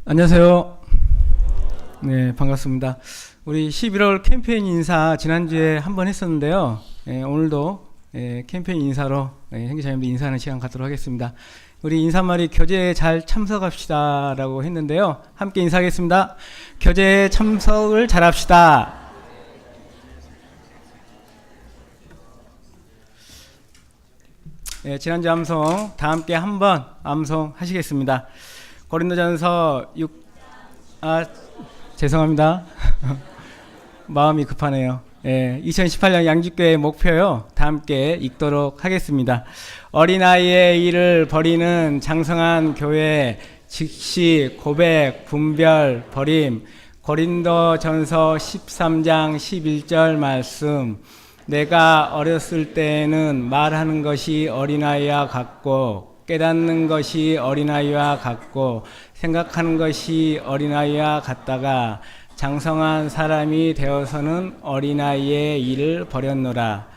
안녕하세요. 네, 반갑습니다. 우리 11월 캠페인 인사 지난주에 한번 했었는데요. 오늘도 캠페인 인사로 행기자님들 인사하는 시간 갖도록 하겠습니다. 우리 인사말이 교제에 잘 참석합시다 라고 했는데요. 함께 인사하겠습니다. 교제에 참석을 잘합시다. 지난주 암송 다 함께 한번 암송하시겠습니다. 고린도전서 6 죄송합니다. 마음이 급하네요. 2018년 양주교회 목표요. 다 함께 읽도록 하겠습니다. 어린아이의 일을 버리는 장성한 교회, 즉시 고백, 분별, 버림. 고린도전서 13장 11절 말씀. 내가 어렸을 때에는 말하는 것이 어린아이와 같고 깨닫는 것이 어린아이와 같고 생각하는 것이 어린아이와 같다가 장성한 사람이 되어서는 어린아이의 일을 버렸노라.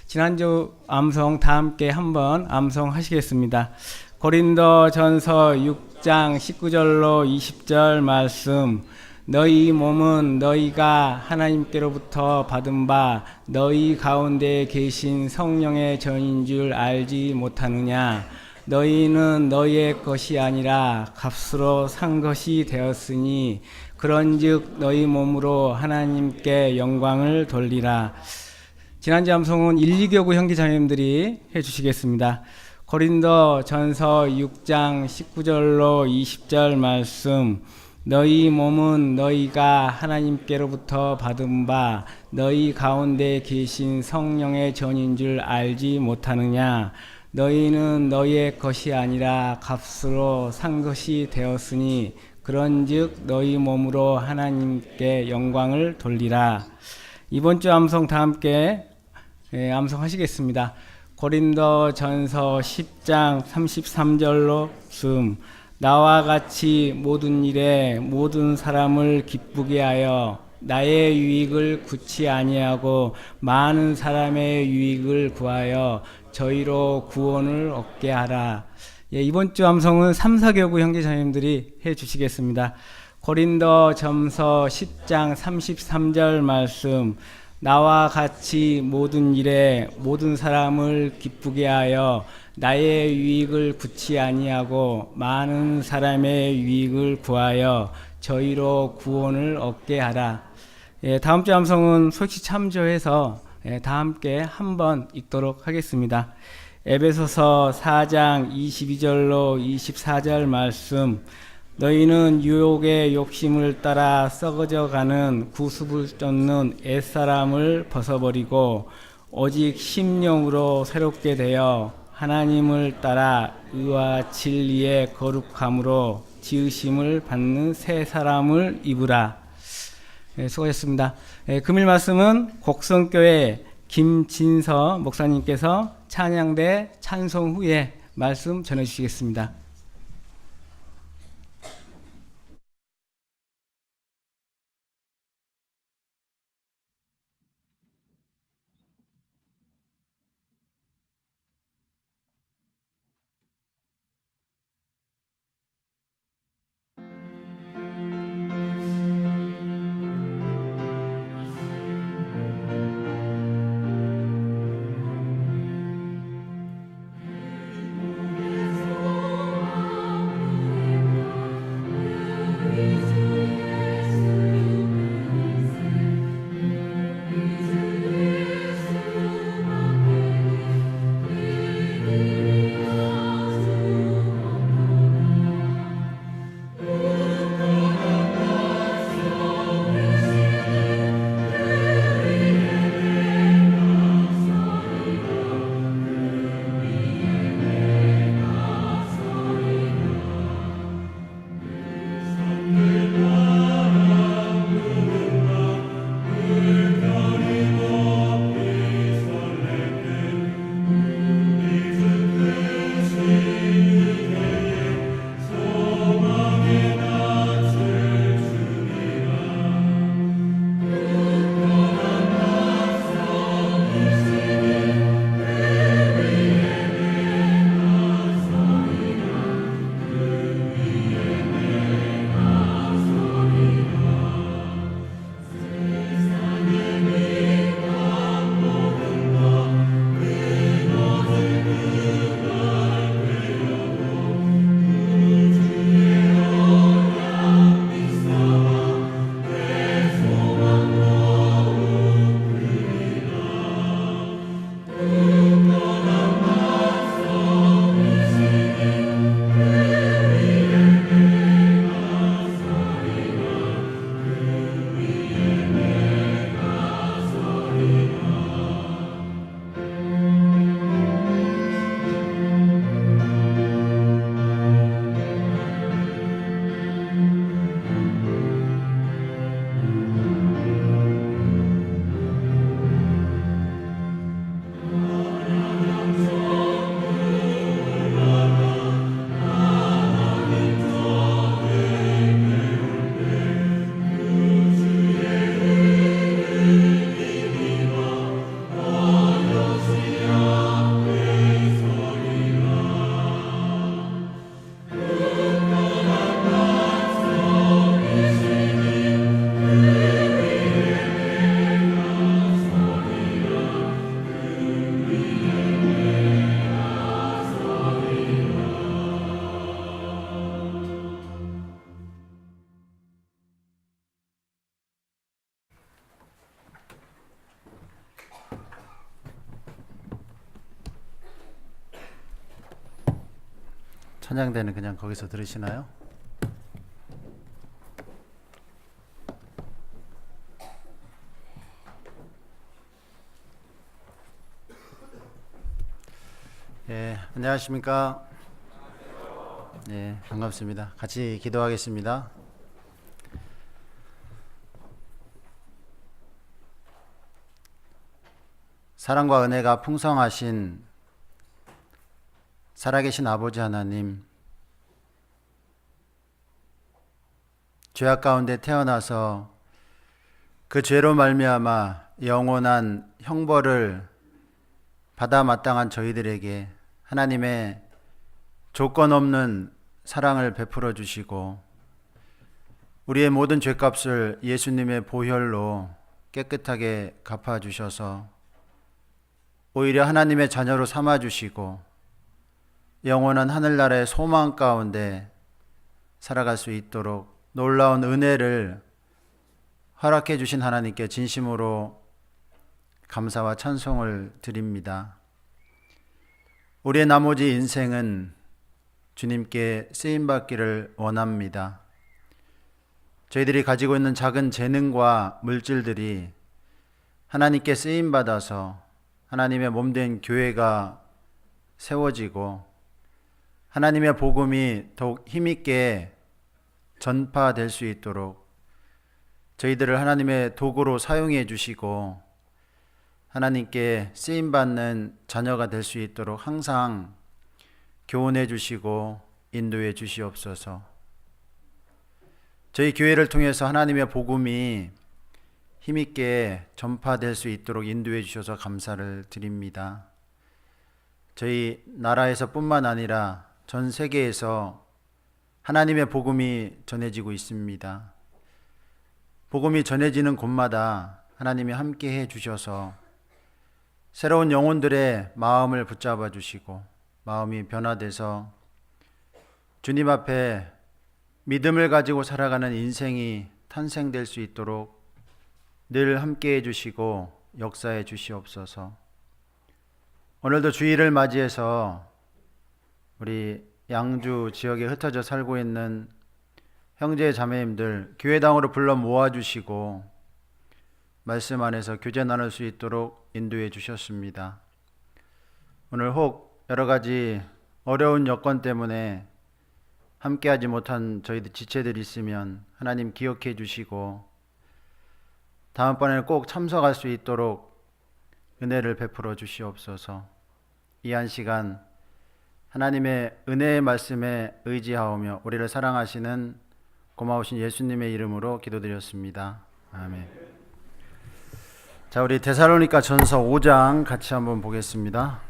지난주 암송 다 함께 한번 암송하시겠습니다. 고린도전서 6장 19절로 20절 말씀. 너희 몸은 너희가 하나님께로부터 받은 바 너희 가운데 계신 성령의 전인 줄 알지 못하느냐. 너희는 너희의 것이 아니라 값으로 산 것이 되었으니 그런즉 너희 몸으로 하나님께 영광을 돌리라. 지난주 암송은 1, 2교구 형제자매님들이 해주시겠습니다. 고린도전서 6장 19절로 20절 말씀. 너희 몸은 너희가 하나님께로부터 받은 바 너희 가운데 계신 성령의 전인 줄 알지 못하느냐. 너희는 너희의 것이 아니라 값으로 산 것이 되었으니 그런즉 너희 몸으로 하나님께 영광을 돌리라. 이번 주 암송 다 함께 암송하시겠습니다. 고린도전서 10장 33절로 씀. 나와 같이 모든 일에 모든 사람을 기쁘게 하여 나의 유익을 구치 아니하고 많은 사람의 유익을 구하여 저희로 구원을 얻게 하라. 이번 주 암송은 3, 4교구 형제자매님들이 해주시겠습니다. 고린도전서 10장 33절 말씀. 나와 같이 모든 일에 모든 사람을 기쁘게 하여 나의 유익을 구치 아니하고 많은 사람의 유익을 구하여 저희로 구원을 얻게 하라. 다음 주 암송은 솔직 참조해서 다 함께 한번 읽도록 하겠습니다. 에베소서 4장 22절로 24절 말씀. 너희는 유혹의 욕심을 따라 썩어져가는 구습을 쫓는 옛사람을 벗어버리고 오직 심령으로 새롭게 되어 하나님을 따라 의와 진리의 거룩함으로 지으심을 받는 새 사람을 입으라. 수고하셨습니다. 금일 말씀은 곡성교회 김진서 목사님께서 찬양대 찬송 후에 말씀 전해주시겠습니다. 찬양대는 그냥 거기서 들으시나요? 예, 안녕하십니까? 예, 반갑습니다. 같이 기도하겠습니다. 사랑과 은혜가 풍성하신 살아계신 아버지 하나님, 죄악 가운데 태어나서 그 죄로 말미암아 영원한 형벌을 받아 마땅한 저희들에게 하나님의 조건 없는 사랑을 베풀어 주시고 우리의 모든 죄값을 예수님의 보혈로 깨끗하게 갚아 주셔서 오히려 하나님의 자녀로 삼아 주시고 영원한 하늘나라의 소망 가운데 살아갈 수 있도록 놀라운 은혜를 허락해 주신 하나님께 진심으로 감사와 찬송을 드립니다. 우리의 나머지 인생은 주님께 쓰임받기를 원합니다. 저희들이 가지고 있는 작은 재능과 물질들이 하나님께 쓰임받아서 하나님의 몸된 교회가 세워지고 하나님의 복음이 더욱 힘있게 전파될 수 있도록 저희들을 하나님의 도구로 사용해 주시고 하나님께 쓰임받는 자녀가 될 수 있도록 항상 교훈해 주시고 인도해 주시옵소서. 저희 교회를 통해서 하나님의 복음이 힘있게 전파될 수 있도록 인도해 주셔서 감사를 드립니다. 저희 나라에서 뿐만 아니라 전 세계에서 하나님의 복음이 전해지고 있습니다. 복음이 전해지는 곳마다 하나님이 함께 해 주셔서 새로운 영혼들의 마음을 붙잡아 주시고 마음이 변화돼서 주님 앞에 믿음을 가지고 살아가는 인생이 탄생될 수 있도록 늘 함께 해 주시고 역사해 주시옵소서. 오늘도 주일을 맞이해서 우리 양주 지역에 흩어져 살고 있는 형제 자매님들 교회당으로 불러 모아주시고 말씀 안에서 교제 나눌 수 있도록 인도해 주셨습니다. 오늘 혹 여러 가지 어려운 여건 때문에 함께하지 못한 저희들 지체들이 있으면 하나님 기억해 주시고 다음번에는 꼭 참석할 수 있도록 은혜를 베풀어 주시옵소서. 이 한 시간 하나님의 은혜의 말씀에 의지하오며 우리를 사랑하시는 고마우신 예수님의 이름으로 기도드렸습니다. 아멘. 자, 우리 데살로니가 전서 5장 같이 한번 보겠습니다.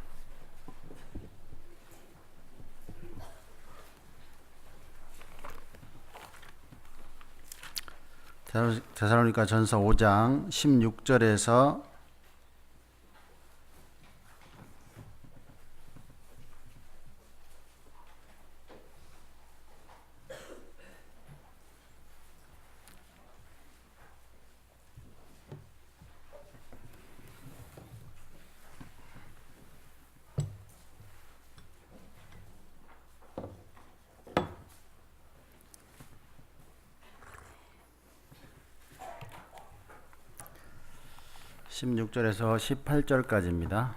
데살로니가 전서 5장 16절에서 16절에서 18절까지입니다.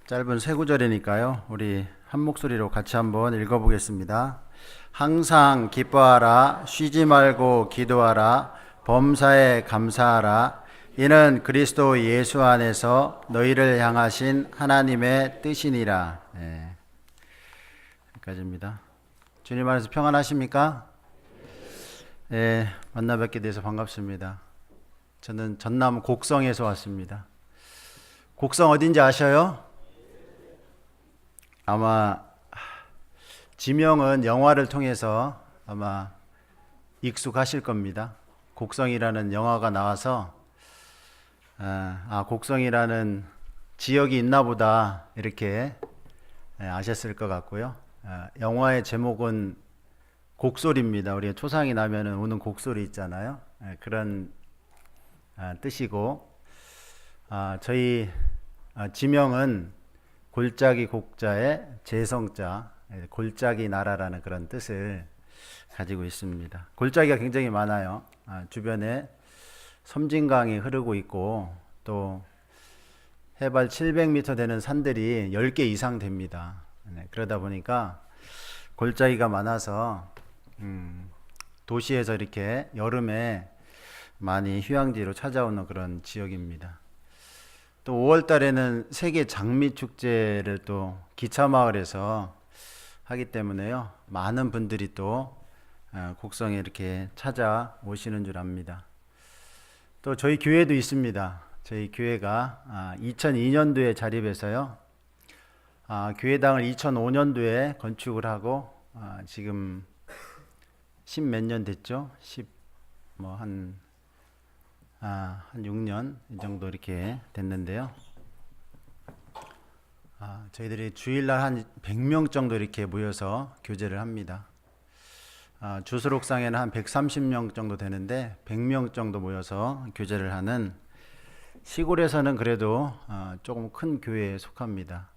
짧은 세 구절이니까요. 우리 한 목소리로 같이 한번 읽어보겠습니다. 항상 기뻐하라, 쉬지 말고 기도하라, 범사에 감사하라. 이는 그리스도 예수 안에서 너희를 향하신 하나님의 뜻이니라. 네. 여기까지입니다. 주님 안에서 평안하십니까? 네, 만나 뵙게 돼서 반갑습니다. 저는 전남 곡성에서 왔습니다. 곡성 어딘지 아셔요? 아마 지명은 영화를 통해서 아마 익숙하실 겁니다. 곡성이라는 영화가 나와서 곡성이라는 지역이 있나 보다 이렇게 아셨을 것 같고요. 영화의 제목은 곡소리입니다. 우리 초상이 나면은 우는 곡소리 있잖아요. 그런 뜻이고 저희 지명은 골짜기 곡자에 재성자, 골짜기 나라라는 그런 뜻을 가지고 있습니다. 골짜기가 굉장히 많아요. 주변에 섬진강이 흐르고 있고 또 해발 700m 되는 산들이 10개 이상 됩니다. 그러다 보니까 골짜기가 많아서 도시에서 이렇게 여름에 많이 휴양지로 찾아오는 그런 지역입니다. 또 5월 달에는 세계 장미 축제를 또 기차마을에서 하기 때문에요. 많은 분들이 또 곡성에 이렇게 찾아오시는 줄 압니다. 또 저희 교회도 있습니다. 저희 교회가 2002년도에 자립해서요. 교회당을 2005년도에 건축을 하고 지금 10 몇 년 됐죠? 한 6년 이 정도 이렇게 됐는데요. 저희들이 주일날 한 100명 정도 이렇게 모여서 교제를 합니다. 주수록상에는 한 130명 정도 되는데 100명 정도 모여서 교제를 하는 시골에서는 그래도 조금 큰 교회에 속합니다.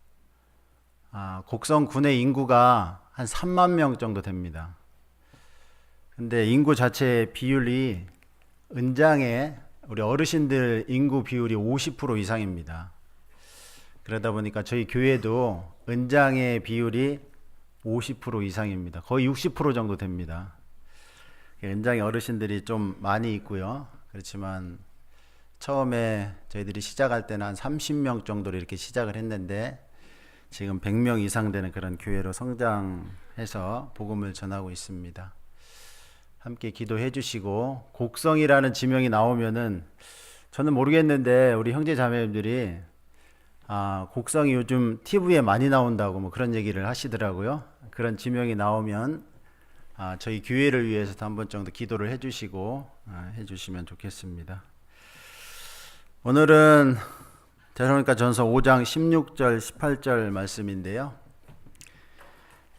곡성 군의 인구가 한 3만 명 정도 됩니다. 근데 인구 자체의 비율이 은장에 우리 어르신들 인구 비율이 50% 이상입니다. 그러다 보니까 저희 교회도 은장의 비율이 50% 이상입니다. 거의 60% 정도 됩니다. 은장의 어르신들이 좀 많이 있고요. 그렇지만 처음에 저희들이 시작할 때는 한 30명 정도로 이렇게 시작을 했는데 지금 100명 이상 되는 그런 교회로 성장해서 복음을 전하고 있습니다. 함께 기도해 주시고 곡성이라는 지명이 나오면은 저는 모르겠는데 우리 형제 자매님들이 곡성이 요즘 TV에 많이 나온다고 뭐 그런 얘기를 하시더라고요. 그런 지명이 나오면 저희 교회를 위해서도 한 번 정도 기도를 해 주시고 해 주시면 좋겠습니다. 오늘은 데살로니가전서 5장 16절 18절 말씀인데요.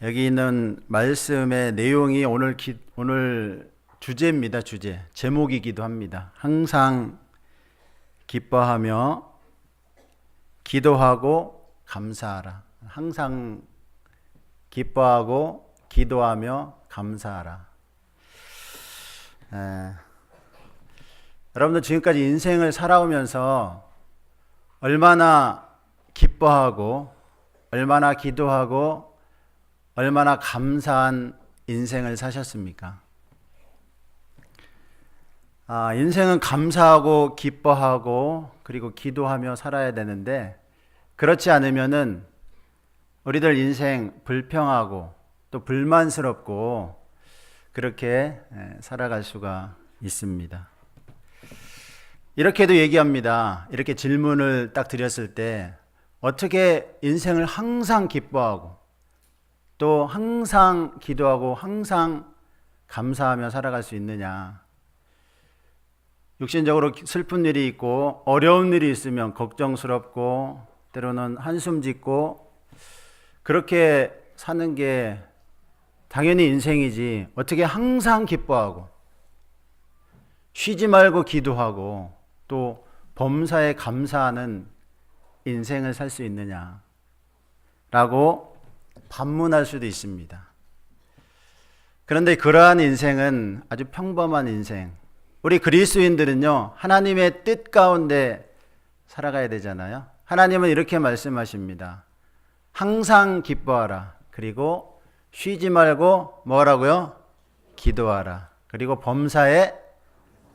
여기 있는 말씀의 내용이 오늘 주제입니다. 제목이기도 합니다. 항상 기뻐하며 기도하고 감사하라. 항상 기뻐하고 기도하며 감사하라. 여러분들 지금까지 인생을 살아오면서 얼마나 기뻐하고 얼마나 기도하고 얼마나 감사한 인생을 사셨습니까? 인생은 감사하고 기뻐하고 그리고 기도하며 살아야 되는데 그렇지 않으면은 우리들 인생 불평하고 또 불만스럽고 그렇게 살아갈 수가 있습니다. 이렇게도 얘기합니다. 이렇게 질문을 딱 드렸을 때 어떻게 인생을 항상 기뻐하고 또 항상 기도하고 항상 감사하며 살아갈 수 있느냐. 육신적으로 슬픈 일이 있고 어려운 일이 있으면 걱정스럽고 때로는 한숨 짓고 그렇게 사는 게 당연히 인생이지 어떻게 항상 기뻐하고 쉬지 말고 기도하고 또 범사에 감사하는 인생을 살 수 있느냐 라고 반문할 수도 있습니다. 그런데 그러한 인생은 아주 평범한 인생. 우리 그리스도인들은요, 하나님의 뜻 가운데 살아가야 되잖아요. 하나님은 이렇게 말씀하십니다. 항상 기뻐하라. 그리고 쉬지 말고 뭐라고요? 기도하라. 그리고 범사에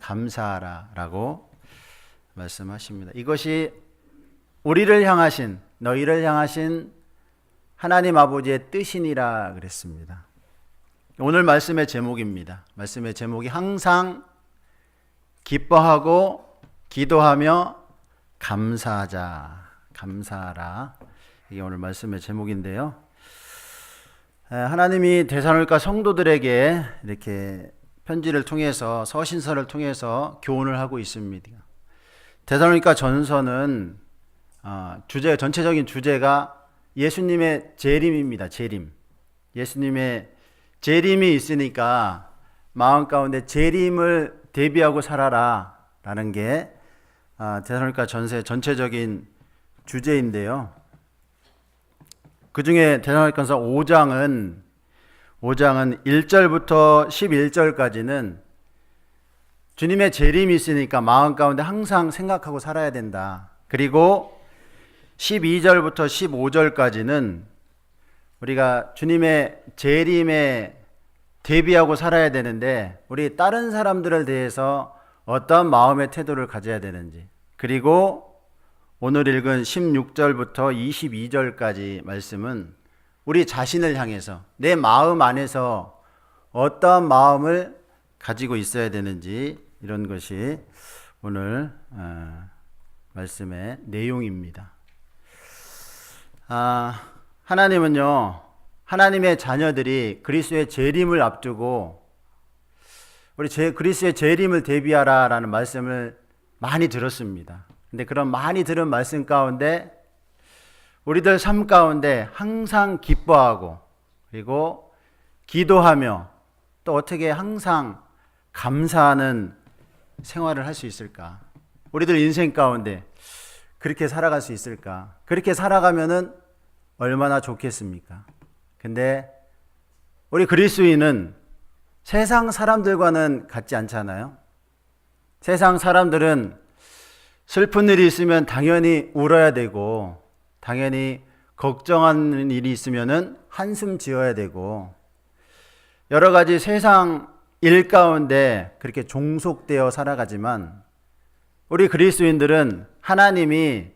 감사하라. 라고 말씀하십니다. 이것이 우리를 향하신, 너희를 향하신 하나님 아버지의 뜻이니라 그랬습니다. 오늘 말씀의 제목입니다. 말씀의 제목이 항상 기뻐하고 기도하며 감사하라. 이게 오늘 말씀의 제목인데요. 하나님이 데살로니가 성도들에게 이렇게 편지를 통해서 서신서를 통해서 교훈을 하고 있습니다. 데살로니가 전서는 전체적인 주제가 예수님의 재림입니다. 예수님의 재림이 있으니까 마음 가운데 재림을 대비하고 살아라 라는 게 데살로니가 전서의 전체적인 주제인데요. 그 중에 데살로니가서 5장은 1절부터 11절까지는 주님의 재림이 있으니까 마음 가운데 항상 생각하고 살아야 된다. 그리고 12절부터 15절까지는 우리가 주님의 재림에 대비하고 살아야 되는데 우리 다른 사람들을 대해서 어떤 마음의 태도를 가져야 되는지, 그리고 오늘 읽은 16절부터 22절까지 말씀은 우리 자신을 향해서 내 마음 안에서 어떠한 마음을 가지고 있어야 되는지, 이런 것이 오늘 말씀의 내용입니다. 하나님은요, 하나님의 자녀들이 그리스도의 재림을 앞두고 우리 그리스도의 재림을 대비하라라는 말씀을 많이 들었습니다. 근데 그런 많이 들은 말씀 가운데 우리들 삶 가운데 항상 기뻐하고 그리고 기도하며 또 어떻게 항상 감사하는 생활을 할 수 있을까? 우리들 인생 가운데 그렇게 살아갈 수 있을까? 그렇게 살아가면은 얼마나 좋겠습니까? 근데 우리 그리스도인은 세상 사람들과는 같지 않잖아요. 세상 사람들은 슬픈 일이 있으면 당연히 울어야 되고, 당연히 걱정하는 일이 있으면은 한숨 지어야 되고, 여러 가지 세상 일 가운데 그렇게 종속되어 살아가지만 우리 그리스도인들은 하나님이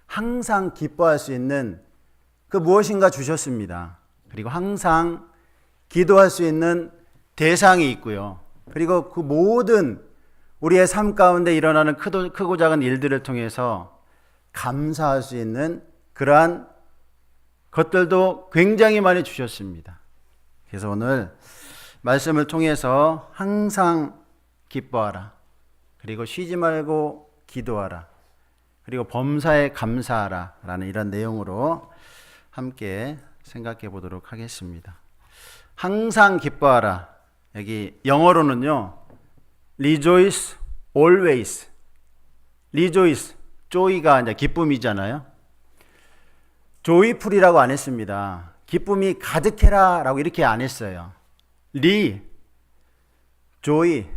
항상 기뻐할 수 있는 그 무엇인가 주셨습니다. 그리고 항상 기도할 수 있는 대상이 있고요. 그리고 그 모든 우리의 삶 가운데 일어나는 크고 작은 일들을 통해서 감사할 수 있는 그러한 것들도 굉장히 많이 주셨습니다. 그래서 오늘 말씀을 통해서 항상 기뻐하라. 그리고 쉬지 말고 기도하라. 그리고 범사에 감사하라. 라는 이런 내용으로 함께 생각해 보도록 하겠습니다. 항상 기뻐하라. 여기 영어로는요, rejoice always. rejoice, joy가 이제 기쁨이잖아요. joyful이라고 안 했습니다. 기쁨이 가득해라 라고 이렇게 안 했어요. joy,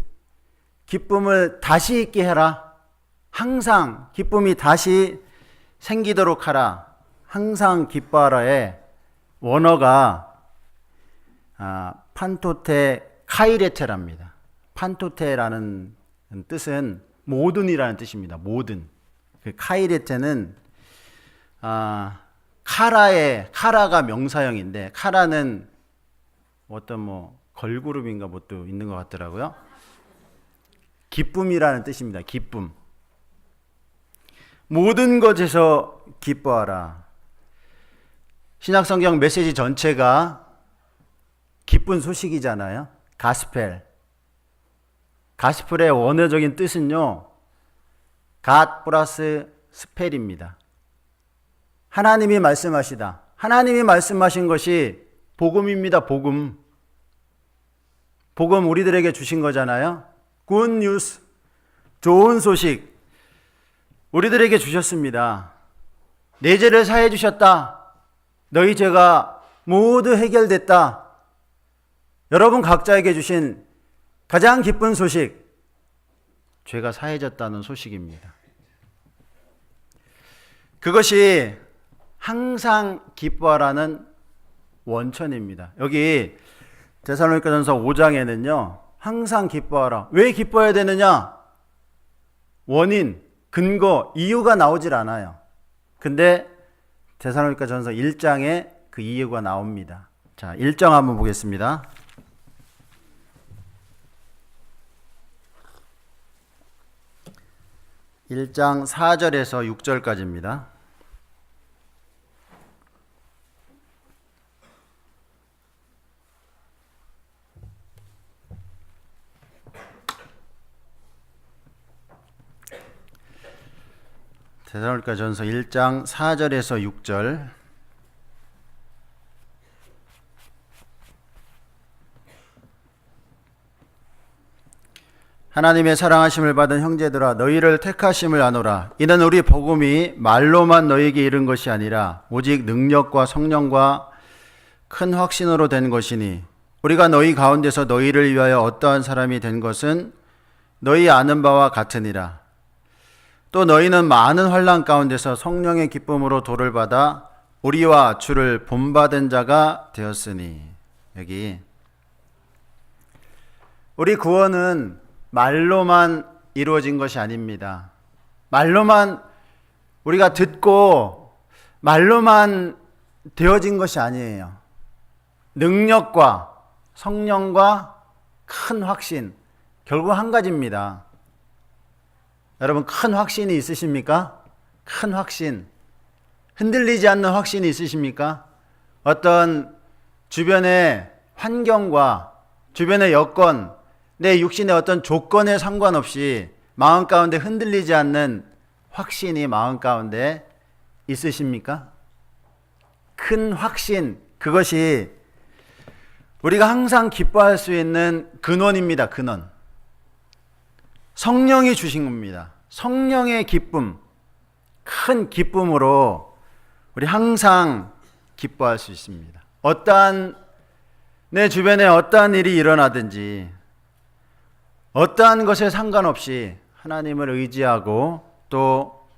기쁨을 다시 있게 해라. 항상 기쁨이 다시 생기도록 하라. 항상 기뻐하라의 원어가 판토테 카이레테랍니다. 판토테라는 뜻은 모든이라는 뜻입니다. 모든. 그 카이레테는 카라가 명사형인데, 카라는 어떤 걸그룹인가 또 있는 것 같더라고요. 기쁨이라는 뜻입니다. 기쁨. 모든 것에서 기뻐하라. 신약성경 메시지 전체가 기쁜 소식이잖아요. 가스펠. 가스펠의 원어적인 뜻은요, 갓 플러스 스펠입니다. 하나님이 말씀하시다. 하나님이 말씀하신 것이 복음입니다. 복음. 복음 우리들에게 주신 거잖아요. 굿 뉴스. 좋은 소식. 우리들에게 주셨습니다. 내 죄를 사해 주셨다. 너희 죄가 모두 해결됐다. 여러분 각자에게 주신 가장 기쁜 소식, 죄가 사해졌다는 소식입니다. 그것이 항상 기뻐하라는 원천입니다. 여기 데살로니가전서 5장에는요, 항상 기뻐하라. 왜 기뻐해야 되느냐? 원인, 근거, 이유가 나오질 않아요. 근데 데살로니가전서 1장에 그 이유가 나옵니다. 자, 1장 한번 보겠습니다. (1장) 4절에서 6절까지입니다. 데살로니가전서 1장 4절에서 6절. 하나님의 사랑하심을 받은 형제들아 너희를 택하심을 아노라. 이는 우리 복음이 말로만 너희에게 이른 것이 아니라 오직 능력과 성령과 큰 확신으로 된 것이니 우리가 너희 가운데서 너희를 위하여 어떠한 사람이 된 것은 너희 아는 바와 같으니라. 또 너희는 많은 환난 가운데서 성령의 기쁨으로 도를 받아 우리와 주를 본받은 자가 되었으니. 여기 우리 구원은 말로만 이루어진 것이 아닙니다. 말로만 우리가 듣고 말로만 되어진 것이 아니에요. 능력과 성령과 큰 확신, 결국 한 가지입니다. 여러분 큰 확신이 있으십니까? 큰 확신, 흔들리지 않는 확신이 있으십니까? 어떤 주변의 환경과 주변의 여건, 내 육신의 어떤 조건에 상관없이 마음 가운데 흔들리지 않는 확신이 마음 가운데 있으십니까? 큰 확신, 그것이 우리가 항상 기뻐할 수 있는 근원입니다. 근원. 성령이 주신 겁니다. 성령의 기쁨, 큰 기쁨으로 우리 항상 기뻐할 수 있습니다. 어떠한 내 주변에 어떠한 일이 일어나든지 어떠한 것에 상관없이 하나님을 의지하고 또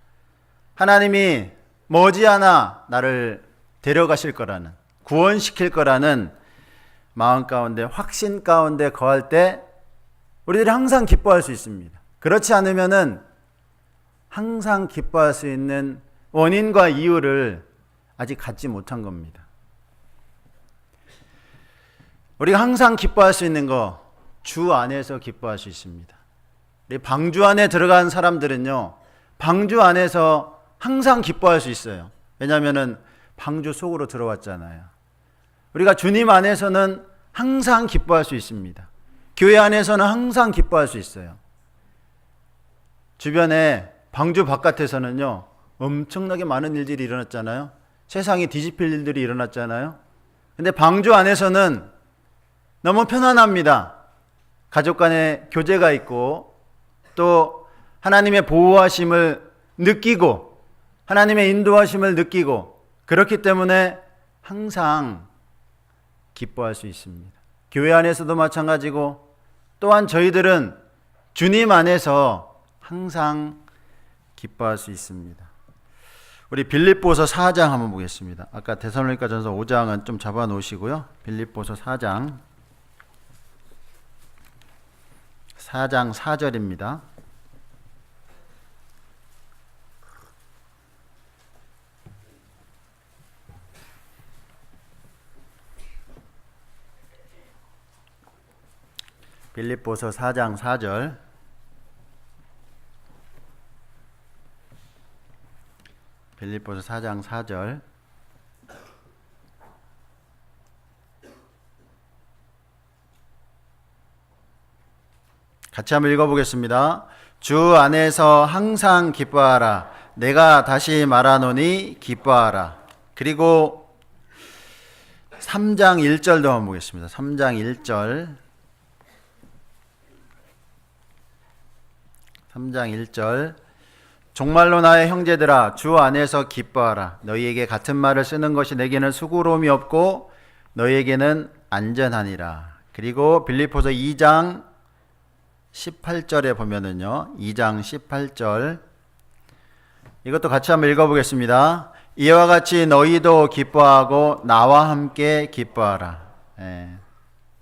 하나님이 머지않아 나를 데려가실 거라는, 구원시킬 거라는 마음 가운데, 확신 가운데 거할 때 우리들이 항상 기뻐할 수 있습니다. 그렇지 않으면은 항상 기뻐할 수 있는 원인과 이유를 아직 갖지 못한 겁니다. 우리가 항상 기뻐할 수 있는 거, 주 안에서 기뻐할 수 있습니다. 우리 방주 안에 들어간 사람들은요, 방주 안에서 항상 기뻐할 수 있어요. 왜냐하면은 방주 속으로 들어왔잖아요. 우리가 주님 안에서는 항상 기뻐할 수 있습니다. 교회 안에서는 항상 기뻐할 수 있어요. 주변에 방주 바깥에서는요, 엄청나게 많은 일들이 일어났잖아요. 세상이 뒤집힐 일들이 일어났잖아요. 근데 방주 안에서는 너무 편안합니다. 가족 간의 교제가 있고 또 하나님의 보호하심을 느끼고 하나님의 인도하심을 느끼고 그렇기 때문에 항상 기뻐할 수 있습니다. 교회 안에서도 마찬가지고 또한 저희들은 주님 안에서 항상 기뻐할 수 있습니다. 우리 빌립보서 4장 한번 보겠습니다. 아까 데살로니가전서 5장은 좀 잡아 놓으시고요. 빌립보서 4장 4절입니다. 빌립보서 4장 4절. 빌립보서 4장 4절. 같이 한번 읽어보겠습니다. 주 안에서 항상 기뻐하라. 내가 다시 말하노니 기뻐하라. 그리고 3장 1절도 한번 보겠습니다. 3장 1절. 3장 1절. 정말로 나의 형제들아 주 안에서 기뻐하라. 너희에게 같은 말을 쓰는 것이 내게는 수고로움이 없고 너희에게는 안전하니라. 그리고 빌립보서 2장 18절에 보면은요. 2장 18절. 이것도 같이 한번 읽어보겠습니다. 이와 같이 너희도 기뻐하고 나와 함께 기뻐하라.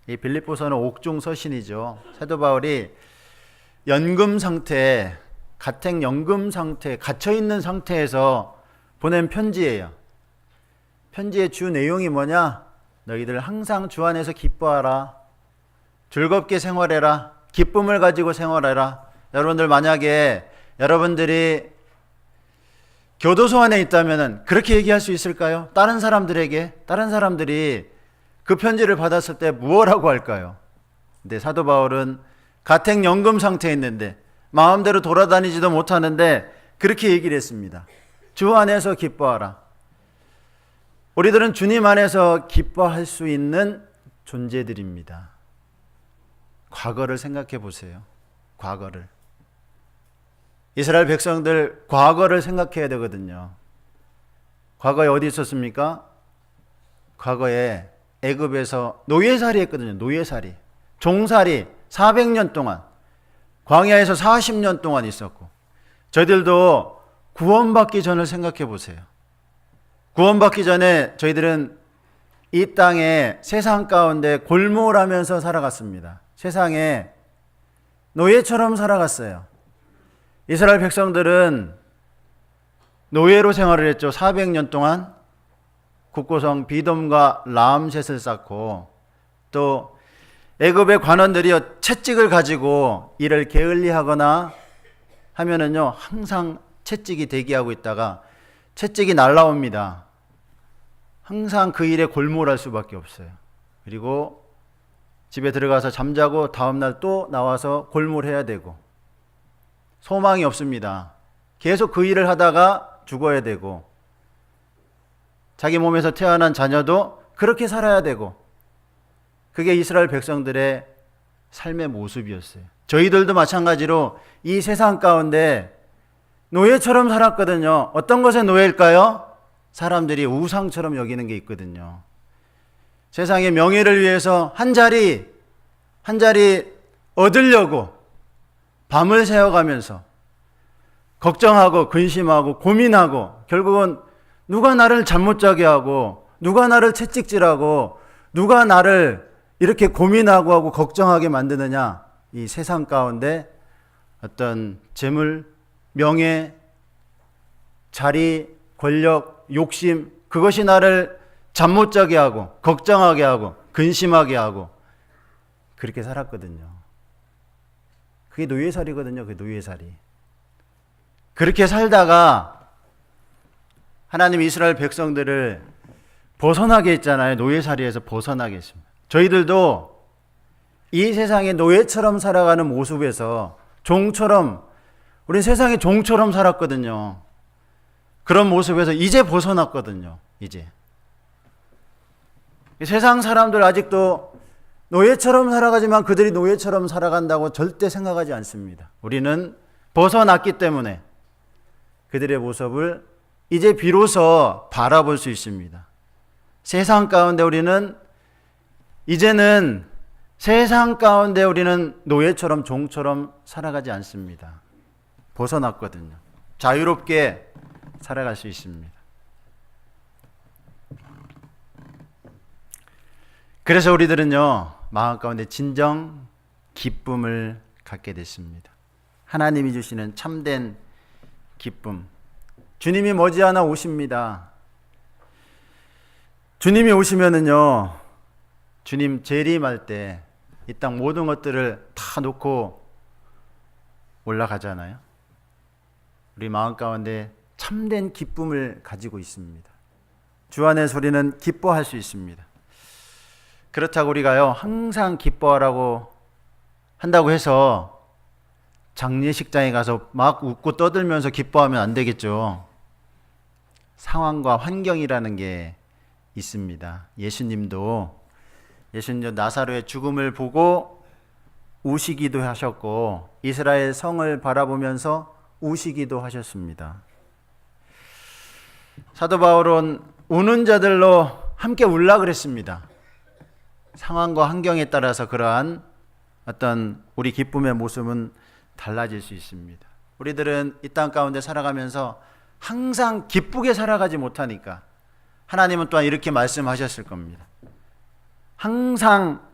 이 빌립보서는 옥중서신이죠. 사도 바울이 연금 상태, 가택 연금 상태, 갇혀 있는 상태에서 보낸 편지예요. 편지의 주 내용이 뭐냐? 너희들 항상 주 안에서 기뻐하라. 즐겁게 생활해라. 기쁨을 가지고 생활해라. 여러분들 만약에 여러분들이 교도소 안에 있다면 그렇게 얘기할 수 있을까요? 다른 사람들이 그 편지를 받았을 때 무엇라고 할까요? 근데 사도 바울은 가택연금 상태에 있는데 마음대로 돌아다니지도 못하는데 그렇게 얘기를 했습니다. 주 안에서 기뻐하라. 우리들은 주님 안에서 기뻐할 수 있는 존재들입니다. 과거를 생각해 보세요. 과거를. 이스라엘 백성들 과거를 생각해야 되거든요. 과거에 어디 있었습니까? 과거에 애굽에서 노예살이 했거든요. 노예살이. 종살이 400년 동안 광야에서 40년 동안 있었고, 저희들도 구원받기 전을 생각해 보세요. 구원받기 전에 저희들은 이 땅에 세상 가운데 골몰하면서 살아갔습니다. 세상에 노예처럼 살아갔어요. 이스라엘 백성들은 노예로 생활을 했죠. 400년 동안 국고성 비돔과 라암셋을 쌓고, 또 애굽의 관원들이 채찍을 가지고 이를 게을리하거나 하면은요, 항상 채찍이 대기하고 있다가 채찍이 날라옵니다. 항상 그 일에 골몰할 수밖에 없어요. 그리고 집에 들어가서 잠자고 다음날 또 나와서 골몰해야 되고, 소망이 없습니다. 계속 그 일을 하다가 죽어야 되고, 자기 몸에서 태어난 자녀도 그렇게 살아야 되고, 그게 이스라엘 백성들의 삶의 모습이었어요. 저희들도 마찬가지로 이 세상 가운데 노예처럼 살았거든요. 어떤 것의 노예일까요? 사람들이 우상처럼 여기는 게 있거든요. 세상의 명예를 위해서 한 자리 얻으려고 밤을 새워가면서 걱정하고 근심하고 고민하고, 결국은 누가 나를 잠 못 자게 하고, 누가 나를 채찍질하고, 누가 나를 이렇게 고민하고 하고 걱정하게 만드느냐. 이 세상 가운데 어떤 재물, 명예, 자리, 권력, 욕심, 그것이 나를 잠 못 자게 하고 걱정하게 하고 근심하게 하고 그렇게 살았거든요. 그게 노예살이거든요. 그 노예살이. 그렇게 살다가 하나님이 이스라엘 백성들을 벗어나게 했잖아요. 노예살이에서 벗어나게 했습니다. 저희들도 이 세상의 노예처럼 살아가는 모습에서 종처럼, 우리 세상의 종처럼 살았거든요. 그런 모습에서 이제 벗어났거든요. 이제 세상 사람들 아직도 노예처럼 살아가지만 그들이 노예처럼 살아간다고 절대 생각하지 않습니다. 우리는 벗어났기 때문에 그들의 모습을 이제 비로소 바라볼 수 있습니다. 세상 가운데 이제는 세상 가운데 우리는 노예처럼 종처럼 살아가지 않습니다. 벗어났거든요. 자유롭게 살아갈 수 있습니다. 그래서 우리들은요, 마음 가운데 진정 기쁨을 갖게 됐습니다. 하나님이 주시는 참된 기쁨. 주님이 머지않아 오십니다. 주님이 오시면은요, 주님 재림할 때 이 땅 모든 것들을 다 놓고 올라가잖아요. 우리 마음 가운데 참된 기쁨을 가지고 있습니다. 주 안에서 우리는 기뻐할 수 있습니다. 그렇다고 우리가요, 항상 기뻐하라고 한다고 해서 장례식장에 가서 막 웃고 떠들면서 기뻐하면 안 되겠죠. 상황과 환경이라는 게 있습니다. 예수님도 나사로의 죽음을 보고 우시기도 하셨고, 이스라엘 성을 바라보면서 우시기도 하셨습니다. 사도 바울은 우는 자들로 함께 울라 그랬습니다. 상황과 환경에 따라서 그러한 어떤 우리 기쁨의 모습은 달라질 수 있습니다. 우리들은 이 땅 가운데 살아가면서 항상 기쁘게 살아가지 못하니까 하나님은 또한 이렇게 말씀하셨을 겁니다. 항상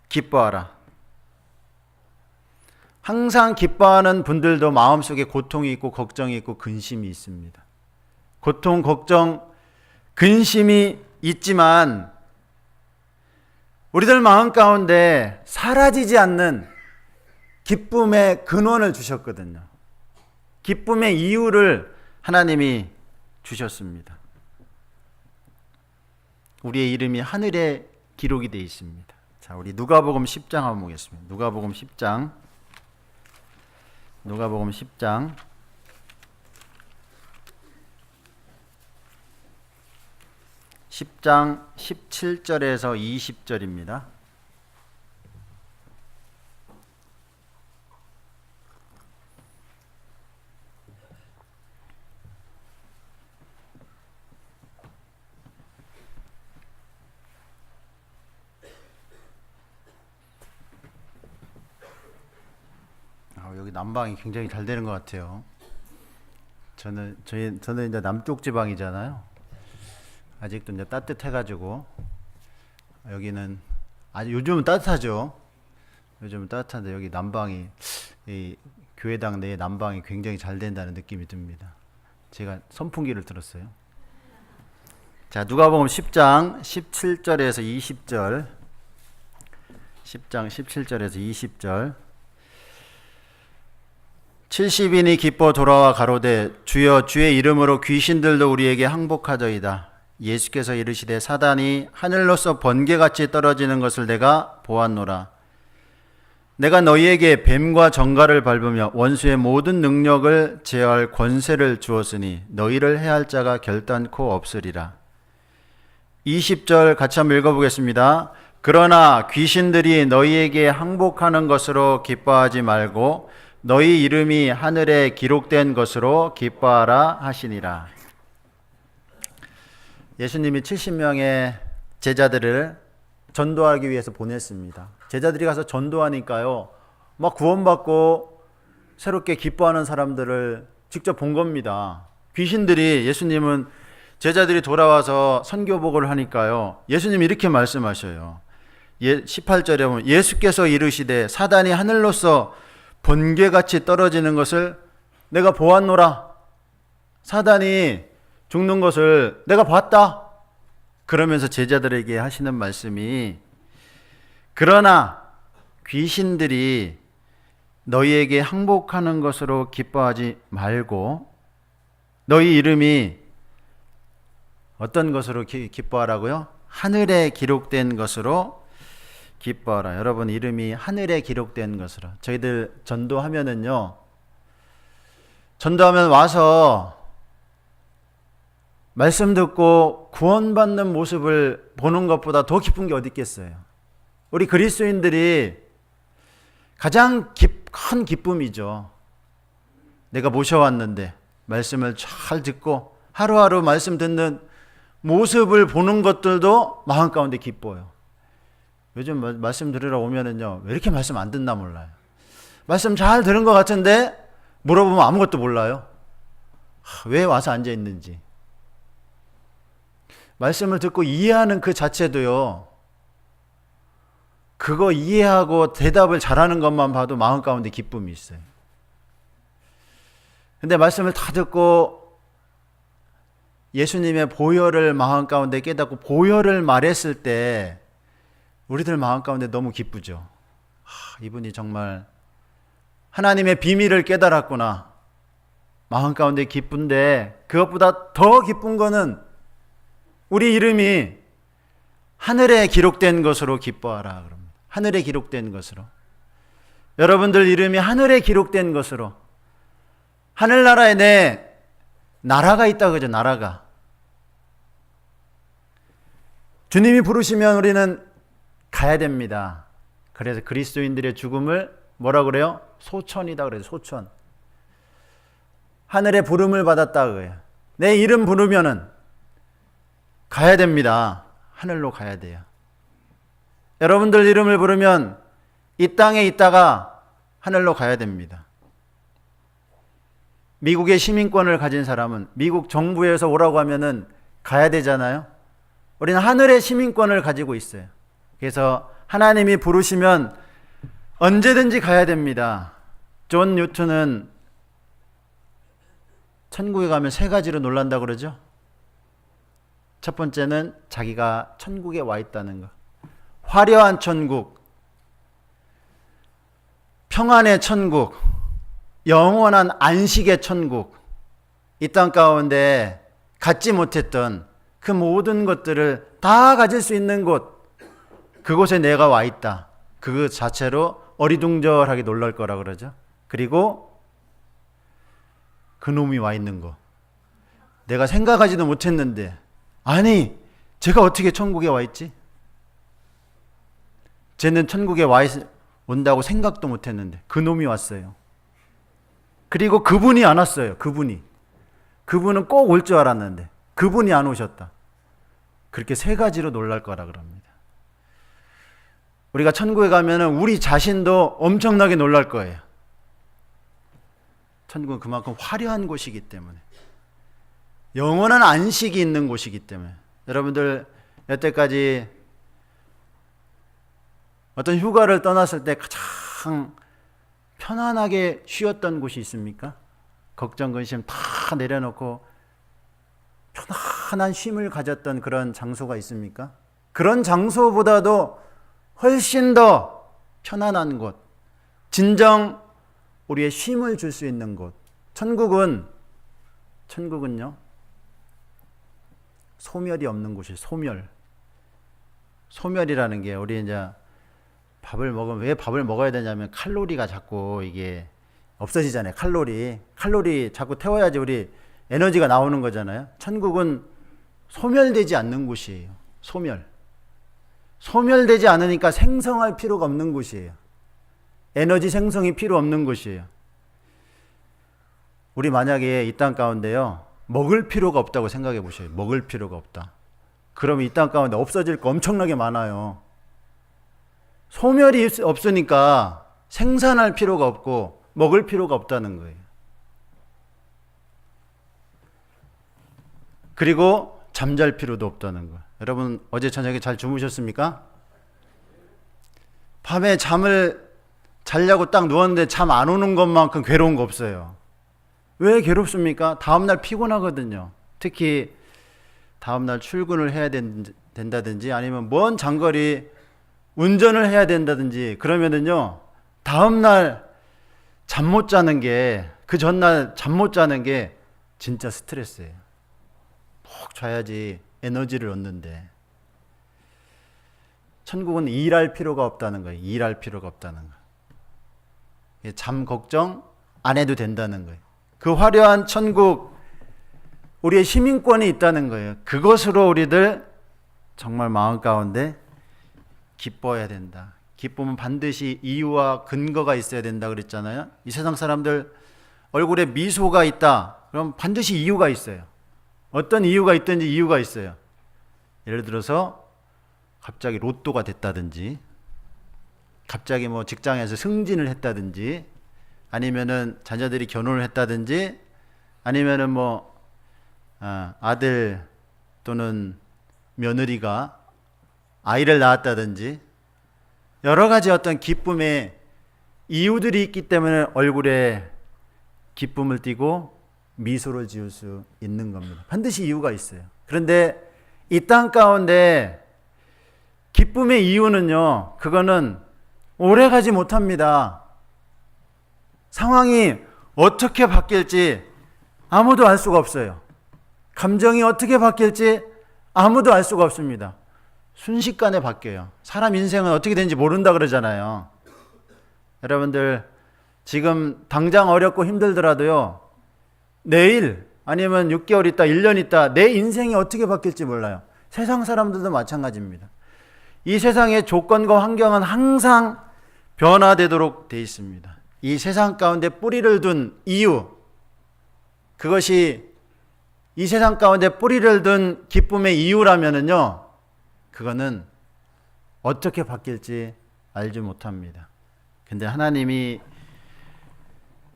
기뻐하라. 항상 기뻐하는 분들도 마음속에 고통이 있고 걱정이 있고 근심이 있습니다. 고통, 걱정, 근심이 있지만 우리들 마음 가운데 사라지지 않는 기쁨의 근원을 주셨거든요. 기쁨의 이유를 하나님이 주셨습니다. 우리의 이름이 하늘에 기록이 되어 있습니다. 자, 우리 누가복음 10장 한번 보겠습니다. 누가복음 10장 10장 17절에서 20절입니다. 난방이 굉장히 잘 되는 것 같아요. 저는 이제 남쪽 지방이잖아요. 아직도 이제 따뜻해가지고 여기는 요즘은 따뜻하죠. 요즘은 따뜻한데 여기 난방이 이 교회당 내에 난방이 굉장히 잘 된다는 느낌이 듭니다. 제가 선풍기를 틀었어요. 자, 누가복음 10장 17절에서 20절. 10장 17절에서 20절. 70인이 기뻐 돌아와 가로되 주여 주의 이름으로 귀신들도 우리에게 항복하더이다. 예수께서 이르시되 사단이 하늘로서 번개같이 떨어지는 것을 내가 보았노라. 내가 너희에게 뱀과 정갈을 밟으며 원수의 모든 능력을 제어할 권세를 주었으니 너희를 해할 자가 결단코 없으리라. 20절 같이 한번 읽어보겠습니다. 그러나 귀신들이 너희에게 항복하는 것으로 기뻐하지 말고 너희 이름이 하늘에 기록된 것으로 기뻐하라 하시니라. 예수님이 70명의 제자들을 전도하기 위해서 보냈습니다. 제자들이 가서 전도하니까요, 막 구원받고 새롭게 기뻐하는 사람들을 직접 본 겁니다. 귀신들이, 예수님은 제자들이 돌아와서 선교복을 하니까요, 예수님이 이렇게 말씀하셔요. 18절에 보면 예수께서 이르시되 사단이 하늘로서 번개같이 떨어지는 것을 내가 보았노라. 사단이 죽는 것을 내가 봤다. 그러면서 제자들에게 하시는 말씀이 그러나 귀신들이 너희에게 항복하는 것으로 기뻐하지 말고 너희 이름이 어떤 것으로 기뻐하라고요? 하늘에 기록된 것으로 기뻐하라. 여러분 이름이 하늘에 기록된 것으로. 저희들 전도하면은요, 전도하면 와서 말씀 듣고 구원받는 모습을 보는 것보다 더 기쁜 게 어디 있겠어요. 우리 그리스도인들이 가장 큰 기쁨이죠. 내가 모셔왔는데 말씀을 잘 듣고 하루하루 말씀 듣는 모습을 보는 것들도 마음 가운데 기뻐요. 요즘 말씀 들으러 오면은요, 왜 이렇게 말씀 안 듣나 몰라요. 말씀 잘 들은 것 같은데 물어보면 아무것도 몰라요. 왜 와서 앉아 있는지. 말씀을 듣고 이해하는 그 자체도요, 그거 이해하고 대답을 잘하는 것만 봐도 마음 가운데 기쁨이 있어요. 근데 말씀을 다 듣고 예수님의 보혈을 마음 가운데 깨닫고 보혈을 말했을 때 우리들 마음 가운데 너무 기쁘죠. 이분이 정말 하나님의 비밀을 깨달았구나. 마음 가운데 기쁜데 그것보다 더 기쁜 거는 우리 이름이 하늘에 기록된 것으로 기뻐하라 그럽니다. 하늘에 기록된 것으로. 여러분들 이름이 하늘에 기록된 것으로. 하늘나라에 내 나라가 있다 그죠? 나라가. 주님이 부르시면 우리는 가야 됩니다. 그래서 그리스도인들의 죽음을 뭐라 그래요? 소천이다 그래요. 소천. 하늘의 부름을 받았다 그래요. 내 이름 부르면은 가야 됩니다. 하늘로 가야 돼요. 여러분들 이름을 부르면 이 땅에 있다가 하늘로 가야 됩니다. 미국의 시민권을 가진 사람은 미국 정부에서 오라고 하면은 가야 되잖아요. 우리는 하늘의 시민권을 가지고 있어요. 그래서 하나님이 부르시면 언제든지 가야 됩니다. 존 뉴턴은 천국에 가면 세 가지로 놀란다고 그러죠. 첫 번째는 자기가 천국에 와 있다는 것. 화려한 천국, 평안의 천국, 영원한 안식의 천국. 이 땅 가운데 갖지 못했던 그 모든 것들을 다 가질 수 있는 곳, 그곳에 내가 와 있다. 그 자체로 어리둥절하게 놀랄 거라 그러죠. 그리고 그놈이 와 있는 거. 내가 생각하지도 못했는데, 아니, 제가 어떻게 천국에 와 있지? 쟤는 천국에 온다고 생각도 못했는데 그놈이 왔어요. 그리고 그분이 안 왔어요. 그분은 꼭 올 줄 알았는데 그분이 안 오셨다. 그렇게 세 가지로 놀랄 거라 그럽니다. 우리가 천국에 가면은 우리 자신도 엄청나게 놀랄 거예요. 천국은 그만큼 화려한 곳이기 때문에, 영원한 안식이 있는 곳이기 때문에. 여러분들 여태까지 어떤 휴가를 떠났을 때 가장 편안하게 쉬었던 곳이 있습니까? 걱정, 근심 다 내려놓고 편안한 쉼을 가졌던 그런 장소가 있습니까? 그런 장소보다도 훨씬 더 편안한 곳, 진정 우리의 쉼을 줄 수 있는 곳. 천국은요, 소멸이 없는 곳이에요. 소멸이라는 게, 우리 이제 밥을 먹으면 왜 밥을 먹어야 되냐면 칼로리가 자꾸 이게 없어지잖아요. 칼로리 자꾸 태워야지 우리 에너지가 나오는 거잖아요. 천국은 소멸되지 않는 곳이에요. 소멸되지 않으니까 생성할 필요가 없는 곳이에요. 에너지 생성이 필요 없는 곳이에요. 우리 만약에 이 땅 가운데요, 먹을 필요가 없다고 생각해 보셔요. 먹을 필요가 없다. 그러면 이 땅 가운데 없어질 거 엄청나게 많아요. 소멸이 없으니까 생산할 필요가 없고 먹을 필요가 없다는 거예요. 그리고 잠잘 필요도 없다는 거예요. 여러분 어제 저녁에 잘 주무셨습니까? 밤에 잠을 자려고 딱 누웠는데 잠 안 오는 것만큼 괴로운 거 없어요. 왜 괴롭습니까? 다음날 피곤하거든요. 특히 다음날 출근을 해야 된다든지 아니면 먼 장거리 운전을 해야 된다든지 그러면은요, 다음날 잠 못 자는 게, 그 전날 잠 못 자는 게 진짜 스트레스예요. 푹 자야지 에너지를 얻는데. 천국은 일할 필요가 없다는 거예요. 일할 필요가 없다는 거예요. 잠 걱정 안 해도 된다는 거예요. 그 화려한 천국, 우리의 시민권이 있다는 거예요. 그것으로 우리들 정말 마음 가운데 기뻐해야 된다. 기쁨은 반드시 이유와 근거가 있어야 된다 그랬잖아요. 이 세상 사람들 얼굴에 미소가 있다. 그럼 반드시 이유가 있어요. 어떤 이유가 있든지 이유가 있어요. 예를 들어서 갑자기 로또가 됐다든지, 갑자기 뭐 직장에서 승진을 했다든지, 아니면은 자녀들이 결혼을 했다든지, 아니면은 뭐 아들 또는 며느리가 아이를 낳았다든지, 여러 가지 어떤 기쁨의 이유들이 있기 때문에 얼굴에 기쁨을 띠고 미소를 지을 수 있는 겁니다. 반드시 이유가 있어요. 그런데 이 땅 가운데 기쁨의 이유는요, 그거는 오래 가지 못합니다. 상황이 어떻게 바뀔지 아무도 알 수가 없어요. 감정이 어떻게 바뀔지 아무도 알 수가 없습니다. 순식간에 바뀌어요. 사람 인생은 어떻게 되는지 모른다 그러잖아요. 여러분들 지금 당장 어렵고 힘들더라도요, 내일 아니면 6개월 있다, 1년 있다 내 인생이 어떻게 바뀔지 몰라요. 세상 사람들도 마찬가지입니다. 이 세상의 조건과 환경은 항상 변화되도록 돼 있습니다. 이 세상 가운데 뿌리를 둔 이유, 그것이 이 세상 가운데 뿌리를 둔 기쁨의 이유라면은요, 그거는 어떻게 바뀔지 알지 못합니다. 근데 하나님이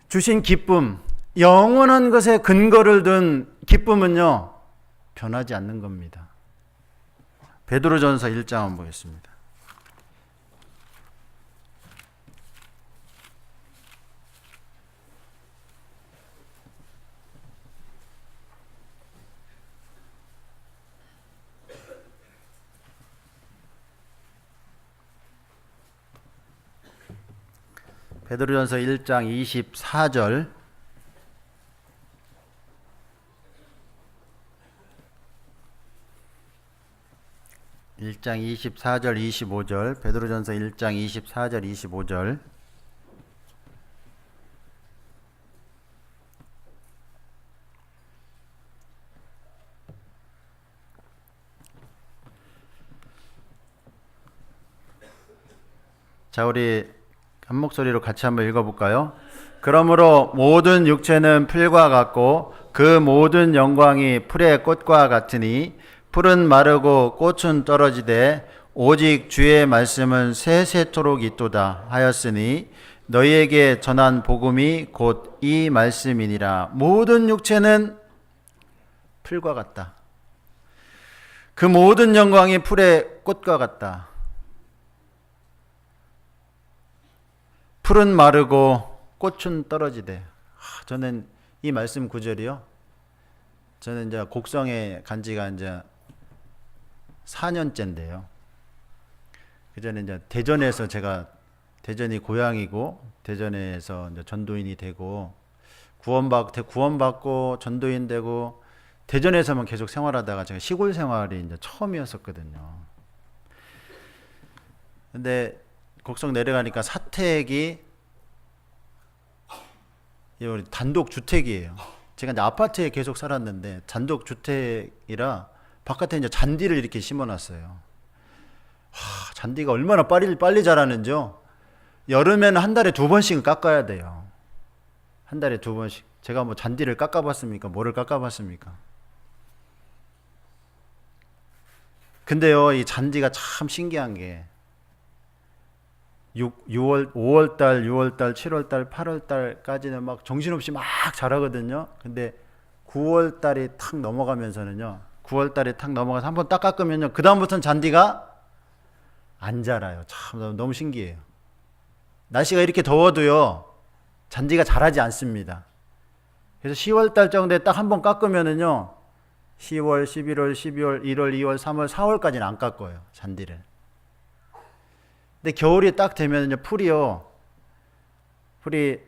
주신 기쁨, 영원한 것에 근거를 둔 기쁨은요, 변하지 않는 겁니다. 베드로전서 1장 한번 보겠습니다. 베드로전서 1장 24절, (1장 24절 25절) 베드로전서 1장 24절 25절. 자, 우리 한 목소리로 같이 한번 읽어볼까요? 그러므로 모든 육체는 풀과 같고 그 모든 영광이 풀의 꽃과 같으니 풀은 마르고 꽃은 떨어지되 오직 주의 말씀은 세세토록 있도다 하였으니 너희에게 전한 복음이 곧 이 말씀이니라. 모든 육체는 풀과 같다. 그 모든 영광이 풀의 꽃과 같다. 풀은 마르고 꽃은 떨어지되. 저는 이 말씀 구절이요. 저는 이제 곡성에 간 지가 이제 4년째인데요. 그 전에 이제 대전에서 제가 대전이 고향이고 대전에서 이제 전도인이 되고 구원받고 전도인 되고 대전에서만 계속 생활하다가 제가 시골 생활이 이제 처음이었었거든요. 근데 곡성 내려가니까 사택이 단독 주택이에요. 제가 이제 아파트에 계속 살았는데 단독 주택이라 바깥에 이제 잔디를 이렇게 심어놨어요. 잔디가 얼마나 빨리 자라는지요. 여름에는 한 달에 2번씩 깎아야 돼요. 한 달에 2번씩. 제가 뭐 잔디를 깎아봤습니까? 뭐를 깎아봤습니까? 근데요, 이 잔디가 참 신기한 게 5월달, 6월달, 7월달, 8월달까지는 막 정신없이 막 자라거든요. 근데 9월달이 탁 넘어가면서는요, 9월달이 탁 넘어가서 한번 딱 깎으면요, 그 다음부터는 잔디가 안 자라요. 참 너무 신기해요. 날씨가 이렇게 더워도요, 잔디가 자라지 않습니다. 그래서 10월달 정도에 딱 한번 깎으면은요, 10월, 11월, 12월, 1월, 2월, 3월, 4월까지는 안 깎아요, 잔디를. 근데 겨울이 딱 되면은요, 풀이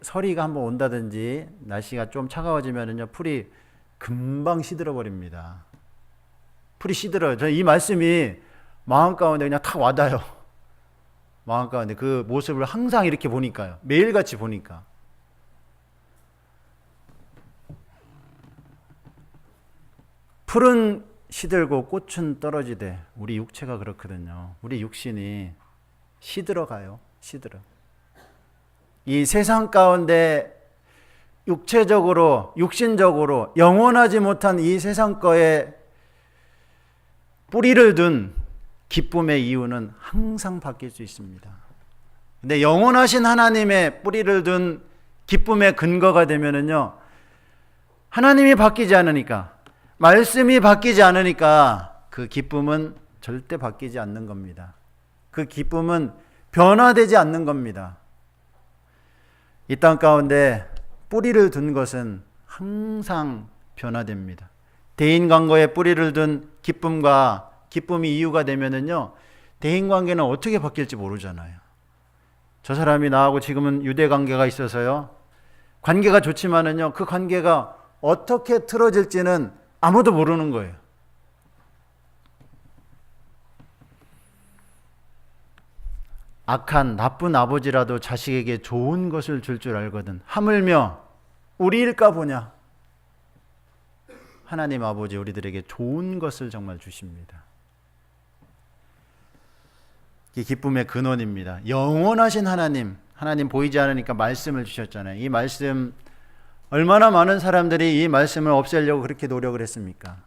서리가 한번 온다든지 날씨가 좀 차가워지면은요, 풀이 금방 시들어 버립니다. 풀이 시들어요. 저는 이 말씀이 마음 가운데 그냥 탁 와닿아요. 마음 가운데 그 모습을 항상 이렇게 보니까요. 매일같이 보니까. 풀은 시들고 꽃은 떨어지되 우리 육체가 그렇거든요. 우리 육신이 시들어가요. 시들어. 이 세상 가운데 육체적으로, 육신적으로 영원하지 못한 이 세상 거에 뿌리를 둔 기쁨의 이유는 항상 바뀔 수 있습니다. 근데 영원하신 하나님의 뿌리를 둔 기쁨의 근거가 되면은요, 하나님이 바뀌지 않으니까, 말씀이 바뀌지 않으니까 그 기쁨은 절대 바뀌지 않는 겁니다. 그 기쁨은 변화되지 않는 겁니다. 이 땅 가운데 뿌리를 둔 것은 항상 변화됩니다. 대인관계에 뿌리를 둔 기쁨이 이유가 되면은요, 대인관계는 어떻게 바뀔지 모르잖아요. 저 사람이 나하고 지금은 유대관계가 있어서요, 관계가 좋지만은요, 그 관계가 어떻게 틀어질지는 아무도 모르는 거예요. 악한 나쁜 아버지라도 자식에게 좋은 것을 줄 줄 알거든. 하물며 우리 일까 보냐. 하나님 아버지 우리들에게 좋은 것을 정말 주십니다. 이 기쁨의 근원입니다. 영원하신 하나님 보이지 않으니까 말씀을 주셨잖아요. 이 말씀, 얼마나 많은 사람들이 이 말씀을 없애려고 그렇게 노력을 했습니까?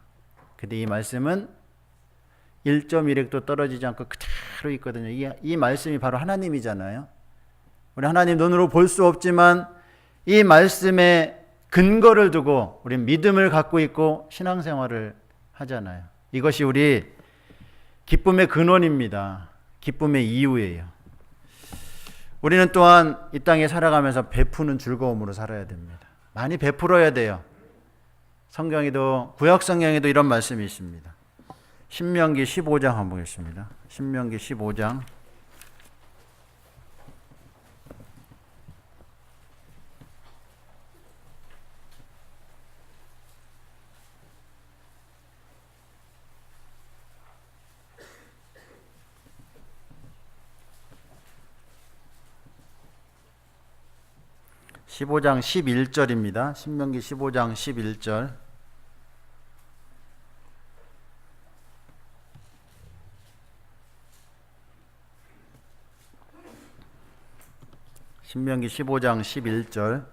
근데 이 말씀은 1.1획도 떨어지지 않고 그대로 있거든요. 이 말씀이 바로 하나님이잖아요. 우리 하나님 눈으로 볼 수 없지만 이 말씀의 근거를 두고 우리 믿음을 갖고 있고 신앙생활을 하잖아요. 이것이 우리 기쁨의 근원입니다. 기쁨의 이유예요. 우리는 또한 이 땅에 살아가면서 베푸는 즐거움으로 살아야 됩니다. 많이 베풀어야 돼요. 성경에도, 구약 성경에도 이런 말씀이 있습니다. 신명기 15장 한번 보겠습니다. 신명기 15장. (15장) 11절입니다. 신명기 15장 11절. 신명기 15장 11절.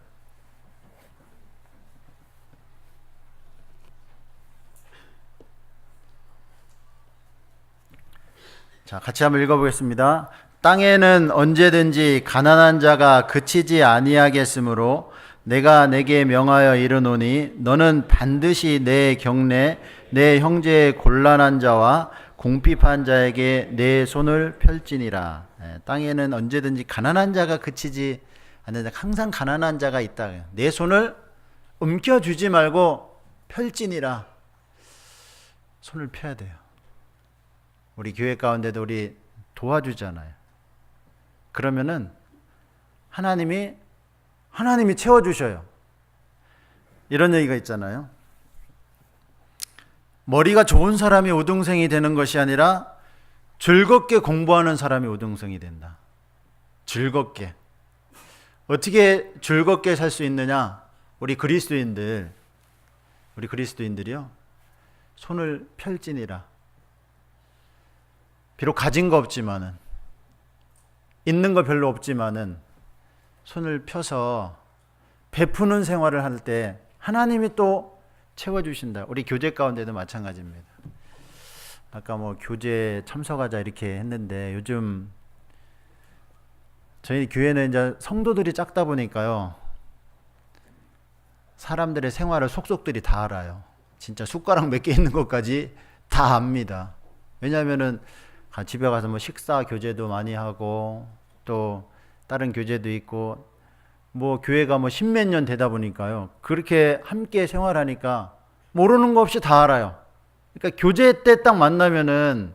자, 같이 한번 읽어보겠습니다. 땅에는 언제든지 가난한 자가 그치지 아니하겠으므로 내가 내게 명하여 이르노니 너는 반드시 내 경내 내 형제의 곤란한 자와 궁핍한 자에게 내 손을 펼지니라. 땅에는 언제든지 가난한 자가 그치지 않는다. 항상 가난한 자가 있다. 내 손을 움켜쥐지 말고 펼지니라. 손을 펴야 돼요. 우리 교회 가운데도 우리 도와주잖아요. 그러면은 하나님이 채워주셔요. 이런 얘기가 있잖아요. 머리가 좋은 사람이 우등생이 되는 것이 아니라 즐겁게 공부하는 사람이 우등생이 된다. 즐겁게. 어떻게 즐겁게 살 수 있느냐? 우리 그리스도인들이요. 손을 펼지니라. 비록 가진 거 없지만은, 있는 거 별로 없지만은 손을 펴서 베푸는 생활을 할 때 하나님이 또 채워주신다. 우리 교제 가운데도 마찬가지입니다. 아까 뭐 교제 참석하자 이렇게 했는데 요즘 저희 교회는 이제 성도들이 작다 보니까요. 사람들의 생활을 속속들이 다 알아요. 진짜 숟가락 몇 개 있는 것까지 다 압니다. 왜냐하면은 집에 가서 뭐 식사 교제도 많이 하고 또 다른 교제도 있고 뭐 교회가 뭐 십몇 년 되다 보니까요. 그렇게 함께 생활하니까 모르는 거 없이 다 알아요. 그러니까 교제 때 딱 만나면은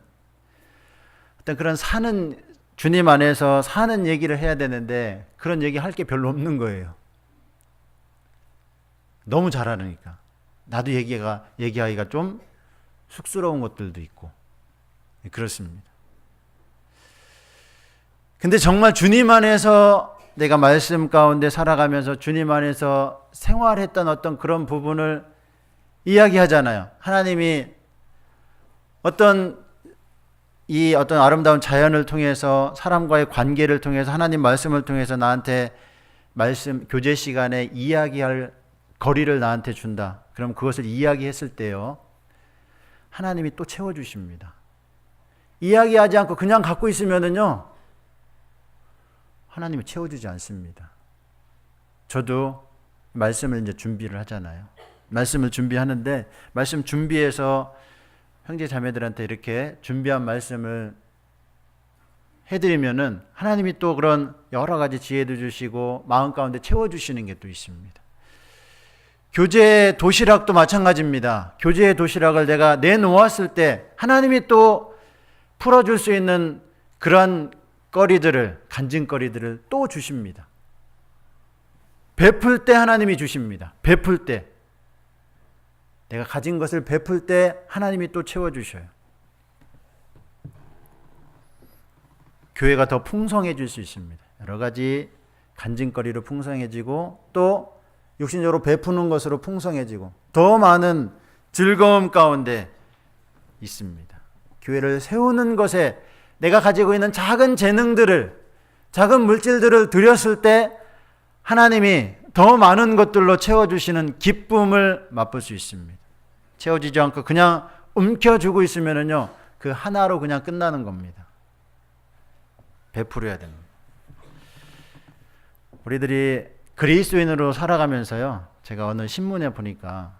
어떤 그런 주님 안에서 사는 얘기를 해야 되는데 그런 얘기 할 게 별로 없는 거예요. 너무 잘 알으니까. 나도 얘기하기가 좀 쑥스러운 것들도 있고. 그렇습니다. 근데 정말 주님 안에서 내가 말씀 가운데 살아가면서 주님 안에서 생활했던 어떤 그런 부분을 이야기하잖아요. 하나님이 어떤 아름다운 자연을 통해서 사람과의 관계를 통해서 하나님 말씀을 통해서 나한테 교제 시간에 이야기할 거리를 나한테 준다. 그럼 그것을 이야기했을 때요. 하나님이 또 채워주십니다. 이야기하지 않고 그냥 갖고 있으면은요. 하나님이 채워주지 않습니다. 저도 말씀을 이제 준비를 하잖아요. 말씀을 준비하는데 말씀 준비해서 형제 자매들한테 이렇게 준비한 말씀을 해드리면은 하나님이 또 그런 여러 가지 지혜도 주시고 마음 가운데 채워주시는 게 또 있습니다. 교제 도시락도 마찬가지입니다. 교제 도시락을 내가 내놓았을 때 하나님이 또 풀어줄 수 있는 그런 간증거리들을 또 주십니다. 베풀 때 하나님이 주십니다. 베풀 때. 내가 가진 것을 베풀 때 하나님이 또 채워주셔요. 교회가 더 풍성해질 수 있습니다. 여러 가지 간증거리로 풍성해지고 또 육신적으로 베푸는 것으로 풍성해지고 더 많은 즐거움 가운데 있습니다. 교회를 세우는 것에 내가 가지고 있는 작은 재능들을, 작은 물질들을 드렸을 때 하나님이 더 많은 것들로 채워주시는 기쁨을 맛볼 수 있습니다. 채워지지 않고 그냥 움켜쥐고 있으면은요, 그 하나로 그냥 끝나는 겁니다. 베풀어야 됩니다. 우리들이 그리스도인으로 살아가면서요, 제가 어느 신문에 보니까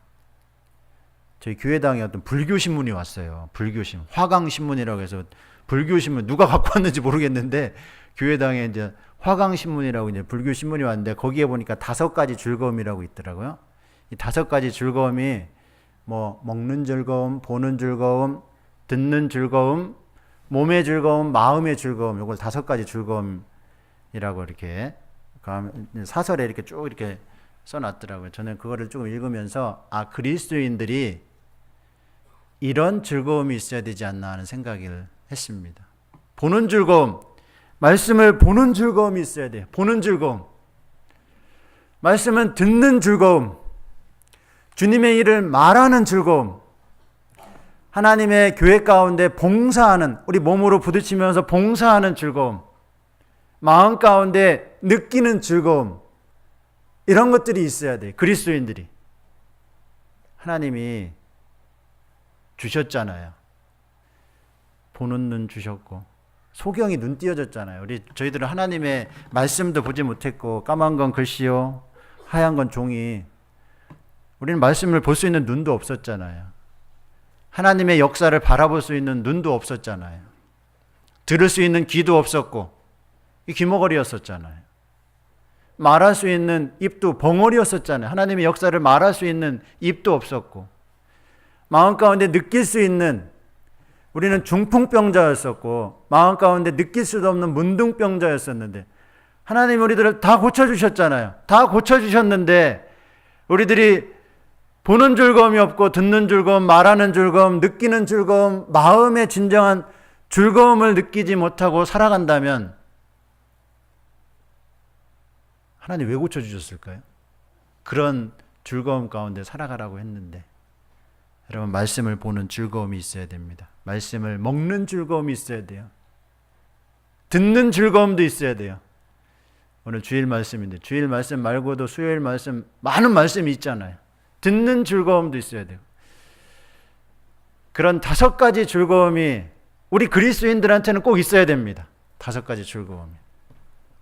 저희 교회당에 어떤 불교 신문이 왔어요. 불교신, 화강신문이라고 해서 불교 신문 누가 갖고 왔는지 모르겠는데 교회당에 이제 화강신문이라고 이제 불교 신문이 왔는데 거기에 보니까 5가지 즐거움이라고 있더라고요. 이 5가지 즐거움이 뭐 먹는 즐거움, 보는 즐거움, 듣는 즐거움, 몸의 즐거움, 마음의 즐거움, 이걸 5가지 즐거움이라고 이렇게 사설에 이렇게 쭉 이렇게 써놨더라고요. 저는 그거를 조금 읽으면서 그리스도인들이 이런 즐거움이 있어야 되지 않나 하는 생각을 했습니다. 보는 즐거움, 말씀을 보는 즐거움이 있어야 돼요. 보는 즐거움. 말씀은 듣는 즐거움, 주님의 일을 말하는 즐거움, 하나님의 교회 가운데 봉사하는, 우리 몸으로 부딪히면서 봉사하는 즐거움, 마음 가운데 느끼는 즐거움, 이런 것들이 있어야 돼요. 그리스도인들이. 하나님이 주셨잖아요. 보는 눈 주셨고 소경이 눈 띄어졌잖아요. 저희들은 하나님의 말씀도 보지 못했고, 까만 건 글씨요, 하얀 건 종이. 우리는 말씀을 볼 수 있는 눈도 없었잖아요. 하나님의 역사를 바라볼 수 있는 눈도 없었잖아요. 들을 수 있는 귀도 없었고, 이 귀머거리였었잖아요. 말할 수 있는 입도 벙어리였었잖아요. 하나님의 역사를 말할 수 있는 입도 없었고, 마음 가운데 느낄 수 있는, 우리는 중풍병자였었고 마음 가운데 느낄 수도 없는 문둥병자였었는데 하나님 우리들을 다 고쳐주셨잖아요. 다 고쳐주셨는데 우리들이 보는 즐거움이 없고 듣는 즐거움, 말하는 즐거움, 느끼는 즐거움, 마음의 진정한 즐거움을 느끼지 못하고 살아간다면 하나님 왜 고쳐주셨을까요? 그런 즐거움 가운데 살아가라고 했는데. 여러분, 말씀을 보는 즐거움이 있어야 됩니다. 말씀을 먹는 즐거움이 있어야 돼요. 듣는 즐거움도 있어야 돼요. 오늘 주일 말씀인데 주일 말씀 말고도 수요일 말씀, 많은 말씀이 있잖아요. 듣는 즐거움도 있어야 돼요. 그런 5가지 즐거움이 우리 그리스도인들한테는 꼭 있어야 됩니다. 5가지 즐거움이.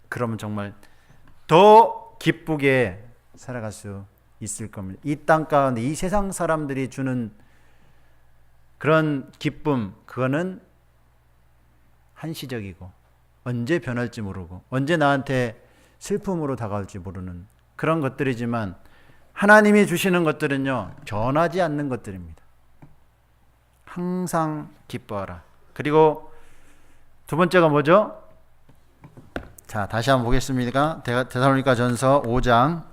그러면 정말 더 기쁘게 살아갈 수 있을 겁니다. 이 땅 가운데 이 세상 사람들이 주는 그런 기쁨, 그거는 한시적이고 언제 변할지 모르고 언제 나한테 슬픔으로 다가올지 모르는 그런 것들이지만 하나님이 주시는 것들은요, 변하지 않는 것들입니다. 항상 기뻐하라. 그리고 두 번째가 뭐죠? 자, 다시 한번 보겠습니다. 데살로니가 전서 5장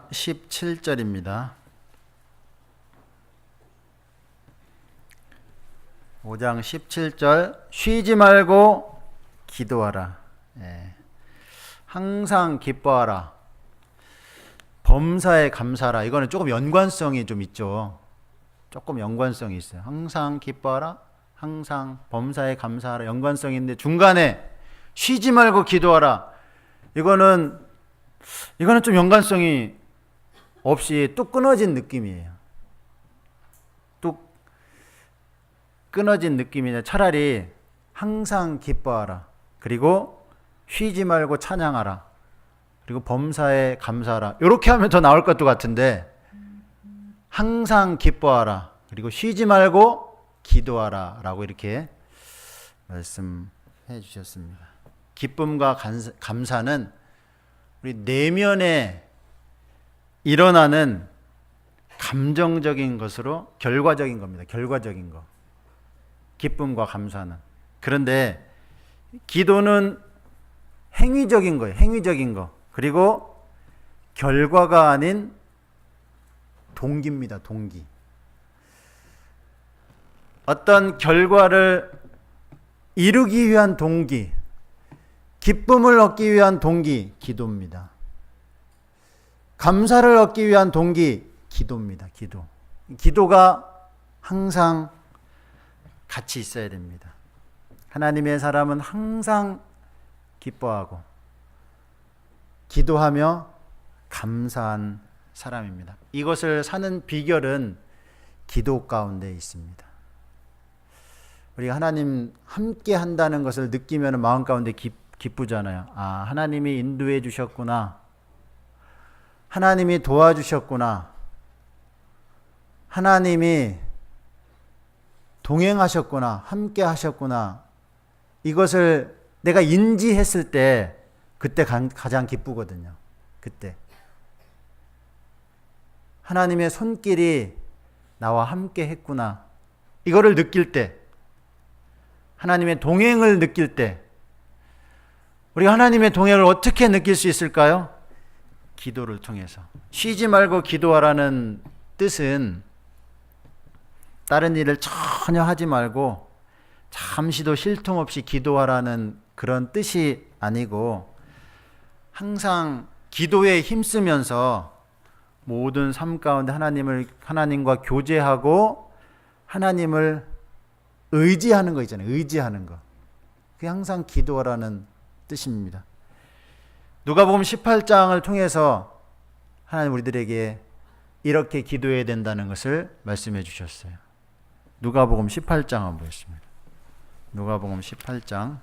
17절입니다. 5장 17절 쉬지 말고 기도하라. 항상 기뻐하라. 범사에 감사하라. 이거는 조금 연관성이 좀 있죠. 조금 연관성이 있어요. 항상 기뻐하라. 항상 범사에 감사하라. 연관성이 있는데 중간에 쉬지 말고 기도하라. 이거는 좀 연관성이 없이 뚝 끊어진 느낌이에요. 뚝 끊어진 느낌이냐. 차라리 항상 기뻐하라. 그리고 쉬지 말고 찬양하라. 그리고 범사에 감사하라. 이렇게 하면 더 나을 것도 같은데 항상 기뻐하라. 그리고 쉬지 말고 기도하라. 라고 이렇게 말씀해 주셨습니다. 기쁨과 감사는 우리 내면에 일어나는 감정적인 것으로 결과적인 겁니다. 결과적인 거. 기쁨과 감사는. 그런데 기도는 행위적인 거예요. 행위적인 거. 그리고 결과가 아닌 동기입니다. 동기. 어떤 결과를 이루기 위한 동기, 기쁨을 얻기 위한 동기, 기도입니다. 감사를 얻기 위한 동기, 기도입니다. 기도. 기도가 항상 같이 있어야 됩니다. 하나님의 사람은 항상 기뻐하고 기도하며 감사한 사람입니다. 이것을 사는 비결은 기도 가운데 있습니다. 우리가 하나님 함께 한다는 것을 느끼면 마음 가운데 기쁘잖아요. 아, 하나님이 인도해 주셨구나. 하나님이 도와주셨구나. 하나님이 동행하셨구나. 함께 하셨구나. 이것을 내가 인지했을 때 그때 가장 기쁘거든요. 그때. 하나님의 손길이 나와 함께 했구나. 이거를 느낄 때, 하나님의 동행을 느낄 때, 우리가 하나님의 동행을 어떻게 느낄 수 있을까요? 기도를 통해서. 쉬지 말고 기도하라는 뜻은 다른 일을 전혀 하지 말고 잠시도 쉴 틈 없이 기도하라는 그런 뜻이 아니고 항상 기도에 힘쓰면서 모든 삶 가운데 하나님과 교제하고 하나님을 의지하는 거 있잖아요. 의지하는 거. 그게 항상 기도하라는 뜻입니다. 누가복음 18장을 통해서 하나님 우리들에게 이렇게 기도해야 된다는 것을 말씀해 주셨어요. 누가복음 18장 한번 보겠습니다. 누가복음 18장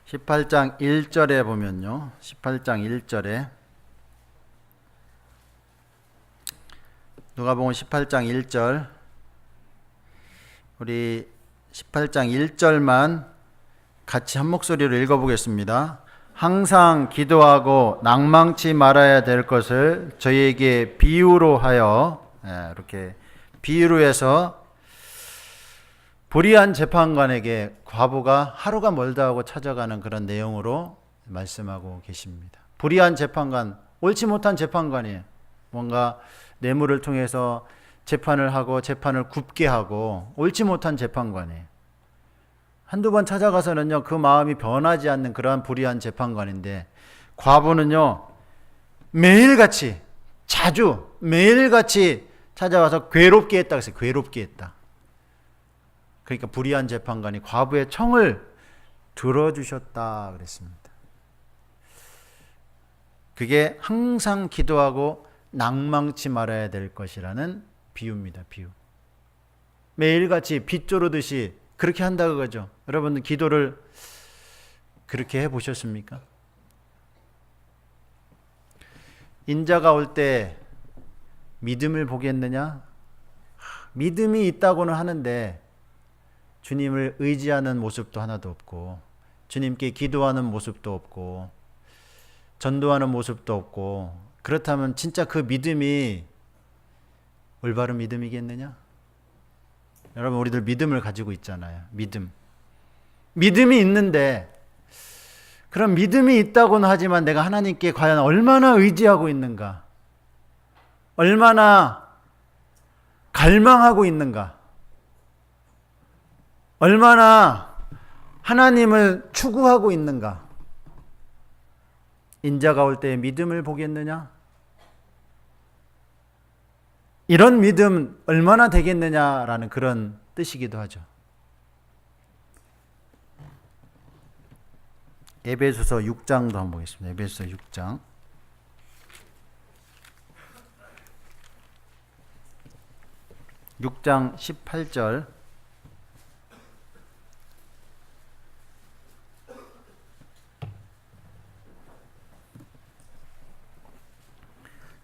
18장 1절에 보면요. 18장 1절에 누가복음 18장 1절 우리 18장 1절만 같이 한 목소리로 읽어보겠습니다. 항상 기도하고 낭망치 말아야 될 것을 저희에게 비유로 하여 이렇게 비유로 해서 불의한 재판관에게 과부가 하루가 멀다 하고 찾아가는 그런 내용으로 말씀하고 계십니다. 불의한 재판관, 옳지 못한 재판관이에요. 뭔가 뇌물을 통해서 재판을 하고 재판을 굽게 하고 옳지 못한 재판관이에요. 한두 번 찾아가서는요, 그 마음이 변하지 않는 그러한 불의한 재판관인데, 과부는요, 매일같이, 자주, 매일같이 찾아와서 괴롭게 했다 그랬어요. 괴롭게 했다. 그러니까 불의한 재판관이 과부의 청을 들어주셨다 그랬습니다. 그게 항상 기도하고 낭망치 말아야 될 것이라는 비유입니다. 비유. 매일같이 빗조르듯이 그렇게 한다 그거죠. 여러분들 기도를 그렇게 해보셨습니까? 인자가 올 때 믿음을 보겠느냐? 믿음이 있다고는 하는데 주님을 의지하는 모습도 하나도 없고, 주님께 기도하는 모습도 없고, 전도하는 모습도 없고, 그렇다면 진짜 그 믿음이 올바른 믿음이겠느냐? 여러분, 우리들 믿음을 가지고 있잖아요. 믿음이 있는데, 그런 믿음이 있다고는 하지만 내가 하나님께 과연 얼마나 의지하고 있는가? 얼마나 갈망하고 있는가? 얼마나 하나님을 추구하고 있는가? 인자가 올 때 믿음을 보겠느냐? 이런 믿음 얼마나 되겠느냐라는 그런 뜻이기도 하죠. 에베소서 6장도 한번 보겠습니다. 에베소서 6장. (6장 18절)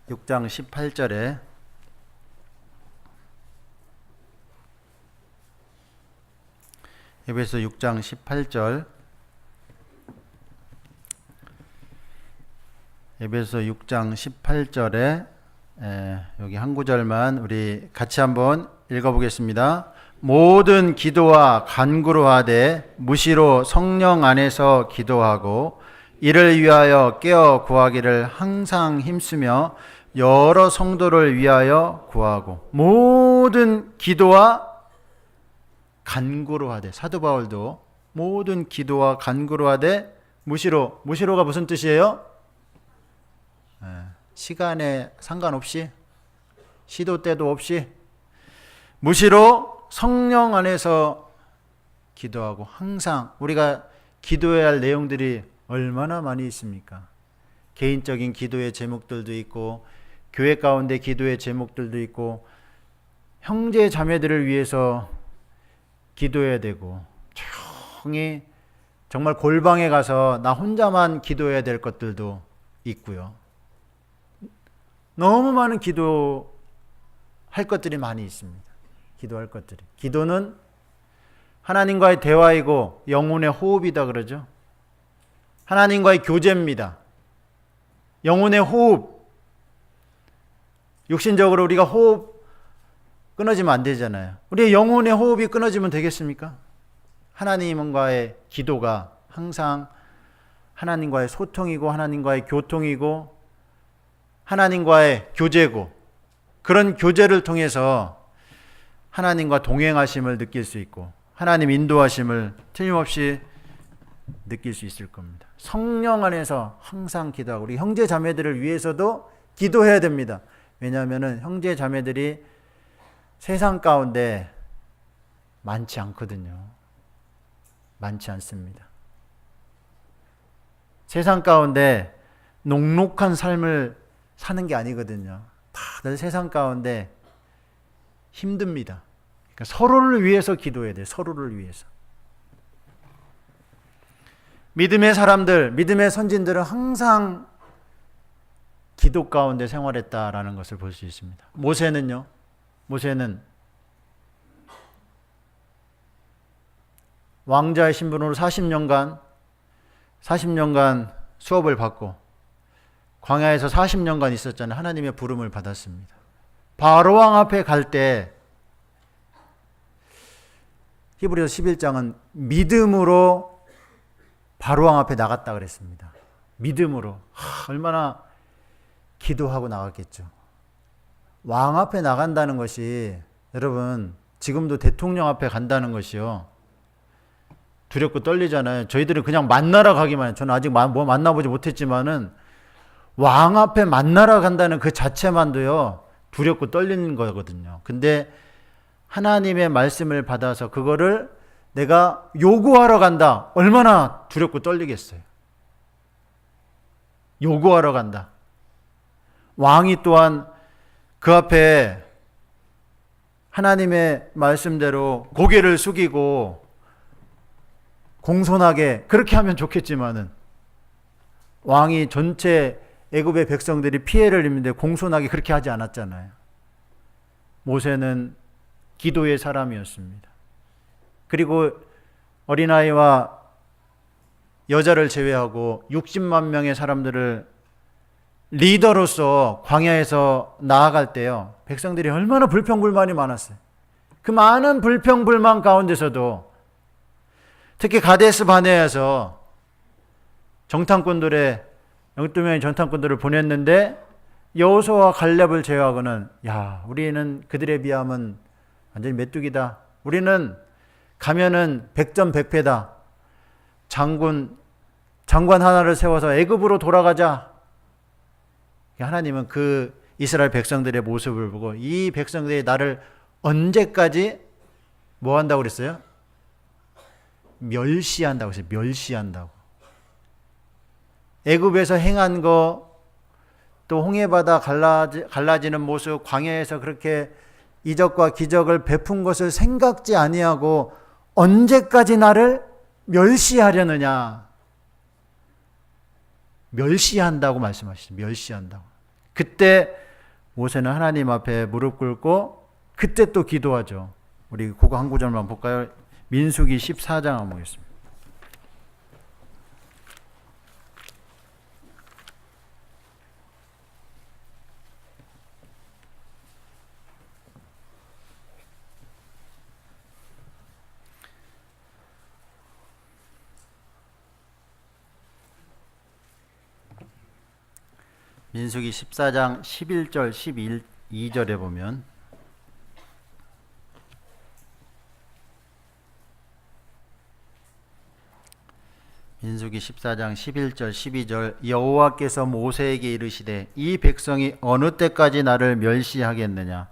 6장 18절에 에베소 6장 18절 에베소 6장 18절에 여기 한 구절만 우리 같이 한번 읽어보겠습니다. 모든 기도와 간구로 하되 무시로 성령 안에서 기도하고 이를 위하여 깨어 구하기를 항상 힘쓰며 여러 성도를 위하여 구하고, 모든 기도와 간구로 하되, 사도 바울도 모든 기도와 간구로 하되 무시로가 무슨 뜻이에요? 시간에 상관없이, 시도 때도 없이 무시로 성령 안에서 기도하고, 항상 우리가 기도해야 할 내용들이 얼마나 많이 있습니까? 개인적인 기도의 제목들도 있고, 교회 가운데 기도의 제목들도 있고, 형제 자매들을 위해서 기도해야 되고, 조용히 정말 골방에 가서 나 혼자만 기도해야 될 것들도 있고요. 너무 많은 기도할 것들이 많이 있습니다. 기도할 것들이. 기도는 하나님과의 대화이고 영혼의 호흡이다 그러죠. 하나님과의 교제입니다. 영혼의 호흡. 육신적으로 우리가 호흡 끊어지면 안 되잖아요. 우리의 영혼의 호흡이 끊어지면 되겠습니까? 하나님과의 기도가 항상 하나님과의 소통이고 하나님과의 교통이고 하나님과의 교제고, 그런 교제를 통해서 하나님과 동행하심을 느낄 수 있고 하나님 인도하심을 틀림없이 느낄 수 있을 겁니다. 성령 안에서 항상 기도하고, 우리 형제 자매들을 위해서도 기도해야 됩니다. 왜냐하면 형제 자매들이 세상 가운데 많지 않거든요. 많지 않습니다. 세상 가운데 녹록한 삶을 사는 게 아니거든요. 다들 세상 가운데 힘듭니다. 그러니까 서로를 위해서 기도해야 돼요. 서로를 위해서. 믿음의 사람들, 믿음의 선진들은 항상 기도 가운데 생활했다라는 것을 볼 수 있습니다. 모세는요. 모세는 왕자의 신분으로 40년간 수업을 받고 광야에서 40년간 있었잖아요. 하나님의 부름을 받았습니다. 바로 왕 앞에 갈 때 히브리서 11장은 믿음으로 바로 왕 앞에 나갔다 그랬습니다. 믿음으로. 얼마나 기도하고 나갔겠죠. 왕 앞에 나간다는 것이, 여러분, 지금도 대통령 앞에 간다는 것이요, 두렵고 떨리잖아요. 저희들은 그냥 만나러 가기만 해요. 저는 아직 뭐 만나보지 못했지만은 왕 앞에 만나러 간다는 그 자체만도요 두렵고 떨리는 거거든요. 근데 하나님의 말씀을 받아서 그거를 내가 요구하러 간다. 얼마나 두렵고 떨리겠어요. 요구하러 간다. 왕이 또한 그 앞에 하나님의 말씀대로 고개를 숙이고 공손하게 그렇게 하면 좋겠지만은, 왕이 전체 애굽의 백성들이 피해를 입는데 공손하게 그렇게 하지 않았잖아요. 모세는 기도의 사람이었습니다. 그리고 어린아이와 여자를 제외하고 60만 명의 사람들을 리더로서 광야에서 나아갈 때요, 백성들이 얼마나 불평불만이 많았어요. 그 많은 불평불만 가운데서도 특히 가데스 바네아에서 정탐꾼들의 12명의 정탐꾼들을 보냈는데 여호수아와 갈렙을 제외하고는, 야, 우리는 그들에 비하면 완전히 메뚜기다. 우리는 가면은 백전백패다. 장관 하나를 세워서 애굽으로 돌아가자. 하나님은 그 이스라엘 백성들의 모습을 보고 이 백성들이 나를 언제까지 뭐 한다고 그랬어요? 멸시한다고 했어요. 멸시한다고. 애굽에서 행한 거, 또 홍해바다 갈라지는 모습, 광야에서 그렇게 이적과 기적을 베푼 것을 생각지 아니하고 언제까지 나를 멸시하려느냐. 멸시한다고 말씀하시죠. 멸시한다고. 그때 모세는 하나님 앞에 무릎 꿇고 그때 또 기도하죠. 우리 그거 한 구절만 볼까요? 민수기 14장 한번 보겠습니다. 민수기 14장 11절 12절에 보면, 민수기 14장 11절 12절, 여호와께서 모세에게 이르시되 이 백성이 어느 때까지 나를 멸시하겠느냐.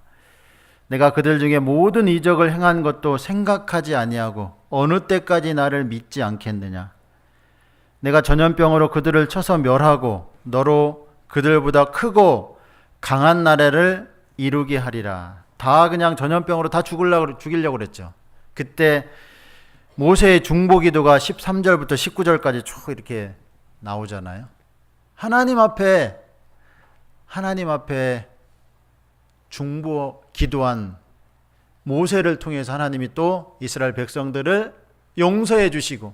내가 그들 중에 모든 이적을 행한 것도 생각하지 아니하고 어느 때까지 나를 믿지 않겠느냐. 내가 전염병으로 그들을 쳐서 멸하고 너로 그들보다 크고 강한 나라를 이루게 하리라. 다 그냥 전염병으로 다 죽이려고 그랬죠. 그때 모세의 중보기도가 13절부터 19절까지 쭉 이렇게 나오잖아요. 하나님 앞에 중보 기도한 모세를 통해서 하나님이 또 이스라엘 백성들을 용서해 주시고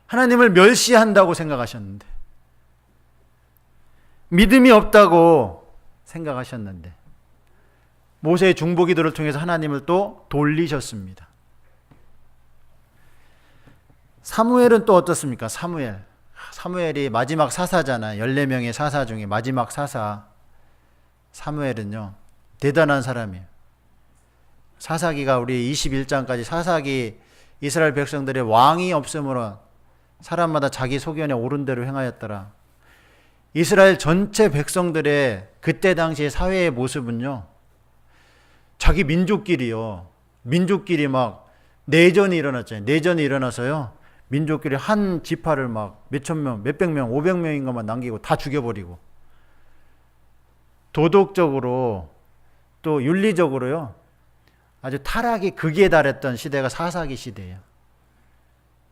하나님을 멸시한다고 생각하셨는데, 믿음이 없다고 생각하셨는데 모세의 중보기도를 통해서 하나님을 또 돌리셨습니다. 사무엘은 또 어떻습니까? 사무엘이 마지막 사사잖아요. 14명의 사사 중에 마지막 사사. 사무엘은요, 대단한 사람이에요. 사사기가 우리 21장까지 사사기 이스라엘 백성들의 왕이 없으므로 사람마다 자기 소견에 옳은 대로 행하였더라. 이스라엘 전체 백성들의 그때 당시의 사회의 모습은요, 자기 민족끼리 막 내전이 일어났잖아요. 내전이 일어나서요, 민족끼리 한 지파를 막 몇천 명, 몇백 명, 500명인가만 남기고 다 죽여버리고, 도덕적으로 또 윤리적으로요, 아주 타락이 극에 달했던 시대가 사사기 시대예요.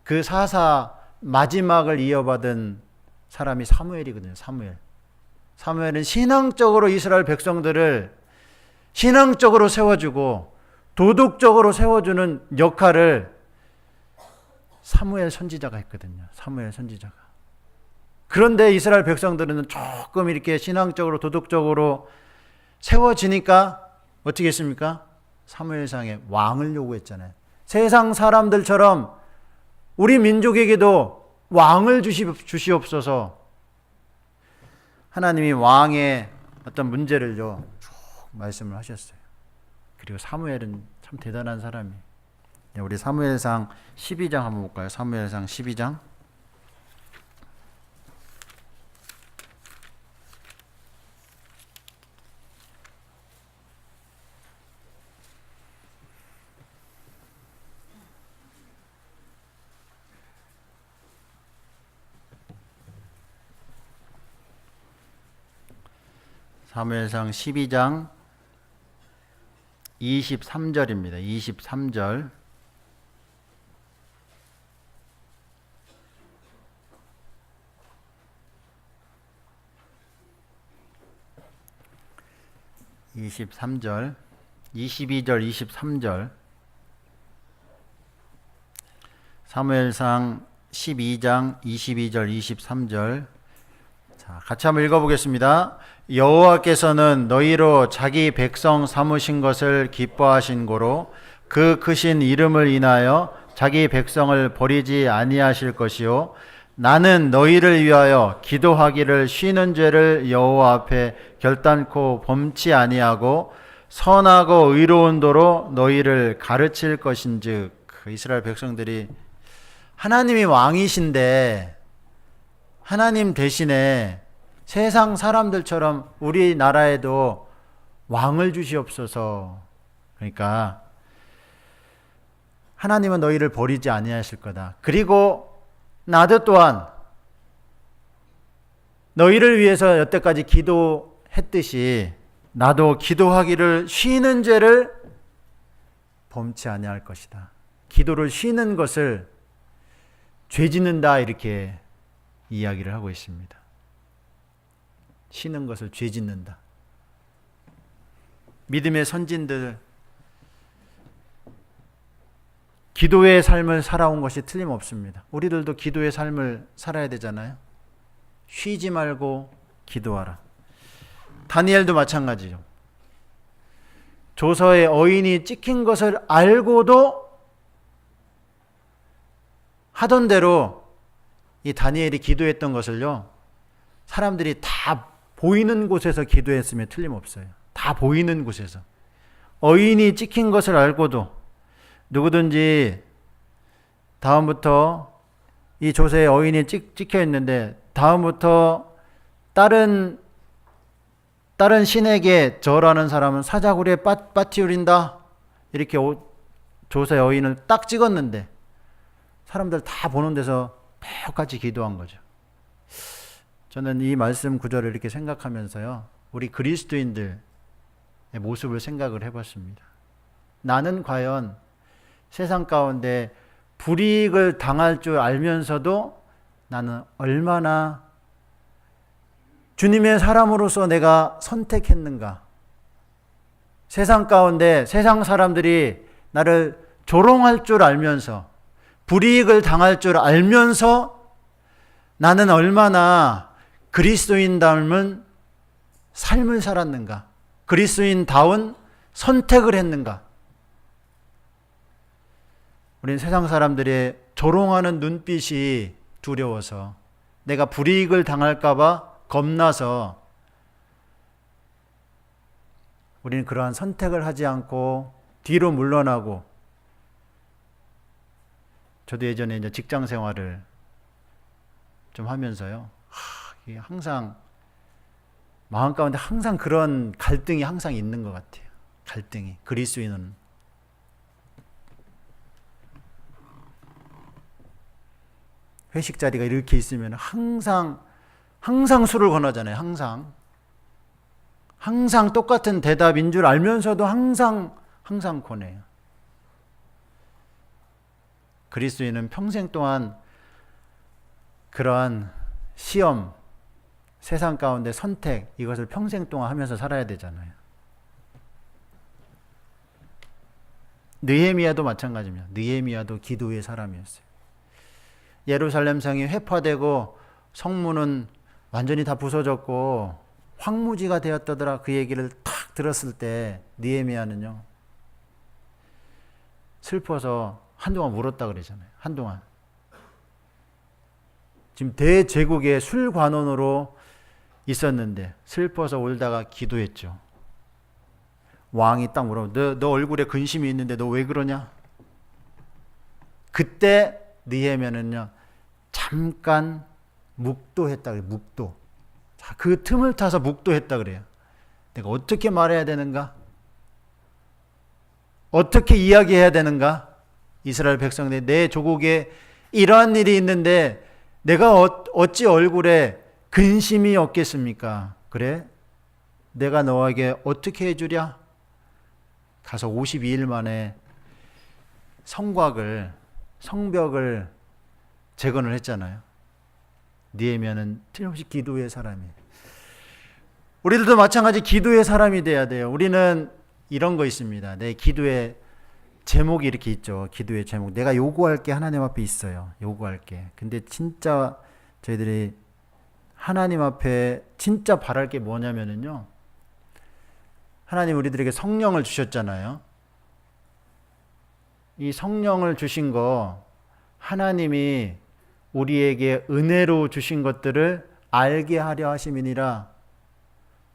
그 사사 마지막을 이어받은 사람이 사무엘이거든요. 사무엘은 신앙적으로 이스라엘 백성들을 신앙적으로 세워주고 도덕적으로 세워주는 역할을 사무엘 선지자가 했거든요. 사무엘 선지자가. 그런데 이스라엘 백성들은 조금 이렇게 신앙적으로 도덕적으로 세워지니까 어떻게 했습니까? 사무엘상에 왕을 요구했잖아요. 세상 사람들처럼 우리 민족에게도 왕을 주시옵소서. 하나님이 왕의 어떤 문제를요 쭉 말씀을 하셨어요. 그리고 사무엘은 참 대단한 사람이에요. 우리 사무엘상 12장 한번 볼까요? 사무엘상 12장. 사무엘상 12장 23절입니다. 23절. (23절) 22절 23절 사무엘상 12장 22절 23절. 자, 같이 한번 읽어보겠습니다. 여호와께서는 너희로 자기 백성 삼으신 것을 기뻐하신 고로 그 크신 이름을 인하여 자기 백성을 버리지 아니하실 것이요 나는 너희를 위하여 기도하기를 쉬는 죄를 여호와 앞에 결단코 범치 아니하고 선하고 의로운 도로 너희를 가르칠 것인즉. 이스라엘 백성들이 하나님이 왕이신데 하나님 대신에 세상 사람들처럼 우리나라에도 왕을 주시옵소서. 그러니까 하나님은 너희를 버리지 아니하실 거다. 그리고 나도 또한 너희를 위해서 여태까지 기도했듯이 나도 기도하기를 쉬는 죄를 범치 아니할 것이다. 기도를 쉬는 것을 죄 짓는다, 이렇게 이야기를 하고 있습니다. 쉬는 것을 죄 짓는다. 믿음의 선진들, 기도의 삶을 살아온 것이 틀림없습니다. 우리들도 기도의 삶을 살아야 되잖아요. 쉬지 말고 기도하라. 다니엘도 마찬가지죠. 조서에 어인이 찍힌 것을 알고도 하던 대로 이 다니엘이 기도했던 것을요, 사람들이 다 보이는 곳에서 기도했으면 틀림없어요. 다 보이는 곳에서. 어인이 찍힌 것을 알고도 누구든지 다음부터 이 조서에 어인이 찍혀 있는데 다음부터 다른 신에게 절하는 사람은 사자굴에 빠뜨린다, 이렇게 조서의 어인을 딱 찍었는데 사람들 다 보는 데서 똑같이 기도한 거죠. 저는 이 말씀 구절을 이렇게 생각하면서요, 우리 그리스도인들의 모습을 생각을 해봤습니다. 나는 과연 세상 가운데 불이익을 당할 줄 알면서도 나는 얼마나 주님의 사람으로서 내가 선택했는가. 세상 가운데 세상 사람들이 나를 조롱할 줄 알면서 불이익을 당할 줄 알면서 나는 얼마나 그리스도인 닮은 삶을 살았는가, 그리스도인다운 선택을 했는가. 우리는 세상 사람들의 조롱하는 눈빛이 두려워서, 내가 불이익을 당할까 봐 겁나서 우리는 그러한 선택을 하지 않고 뒤로 물러나고, 저도 예전에 이제 직장 생활을 좀 하면서요, 이게 항상 마음 가운데 항상 그런 갈등이 항상 있는 것 같아요. 갈등이. 그리스도인은 회식 자리가 이렇게 있으면 항상 술을 권하잖아요. 항상 똑같은 대답인 줄 알면서도 항상 권해요. 그리스도인은 평생 동안 그러한 시험, 세상 가운데 선택, 이것을 평생 동안 하면서 살아야 되잖아요. 느헤미야도 마찬가지입니다. 느헤미야도 기도의 사람이었어요. 예루살렘 성이 회파되고 성문은 완전히 다 부서졌고 황무지가 되었다더라, 그 얘기를 탁 들었을 때 느헤미야는요, 슬퍼서 한동안 울었다 그러잖아요. 한동안. 지금 대제국의 술관원으로 있었는데 슬퍼서 울다가 기도했죠. 왕이 딱 물어보고, 너 얼굴에 근심이 있는데 너 왜 그러냐? 그때 느헤미야는요, 잠깐 묵도했다 그래요. 묵도. 자, 그 틈을 타서 묵도했다 그래요. 내가 어떻게 말해야 되는가? 어떻게 이야기해야 되는가? 이스라엘 백성들, 내 조국에 이러한 일이 있는데 내가 어찌 얼굴에 근심이 없겠습니까? 그래? 내가 너에게 어떻게 해주랴? 가서 52일 만에 성벽을 재건을 했잖아요. 느헤미야는 틀림없이 기도의 사람이에요. 우리들도 마찬가지 기도의 사람이 돼야 돼요. 우리는 이런 거 있습니다. 내 기도의 제목이 이렇게 있죠. 기도의 제목. 내가 요구할 게 하나님 앞에 있어요. 요구할 게. 근데 진짜 저희들이 하나님 앞에 진짜 바랄 게 뭐냐면요, 하나님 우리들에게 성령을 주셨잖아요. 이 성령을 주신 거, 하나님이 우리에게 은혜로 주신 것들을 알게 하려 하심이니라.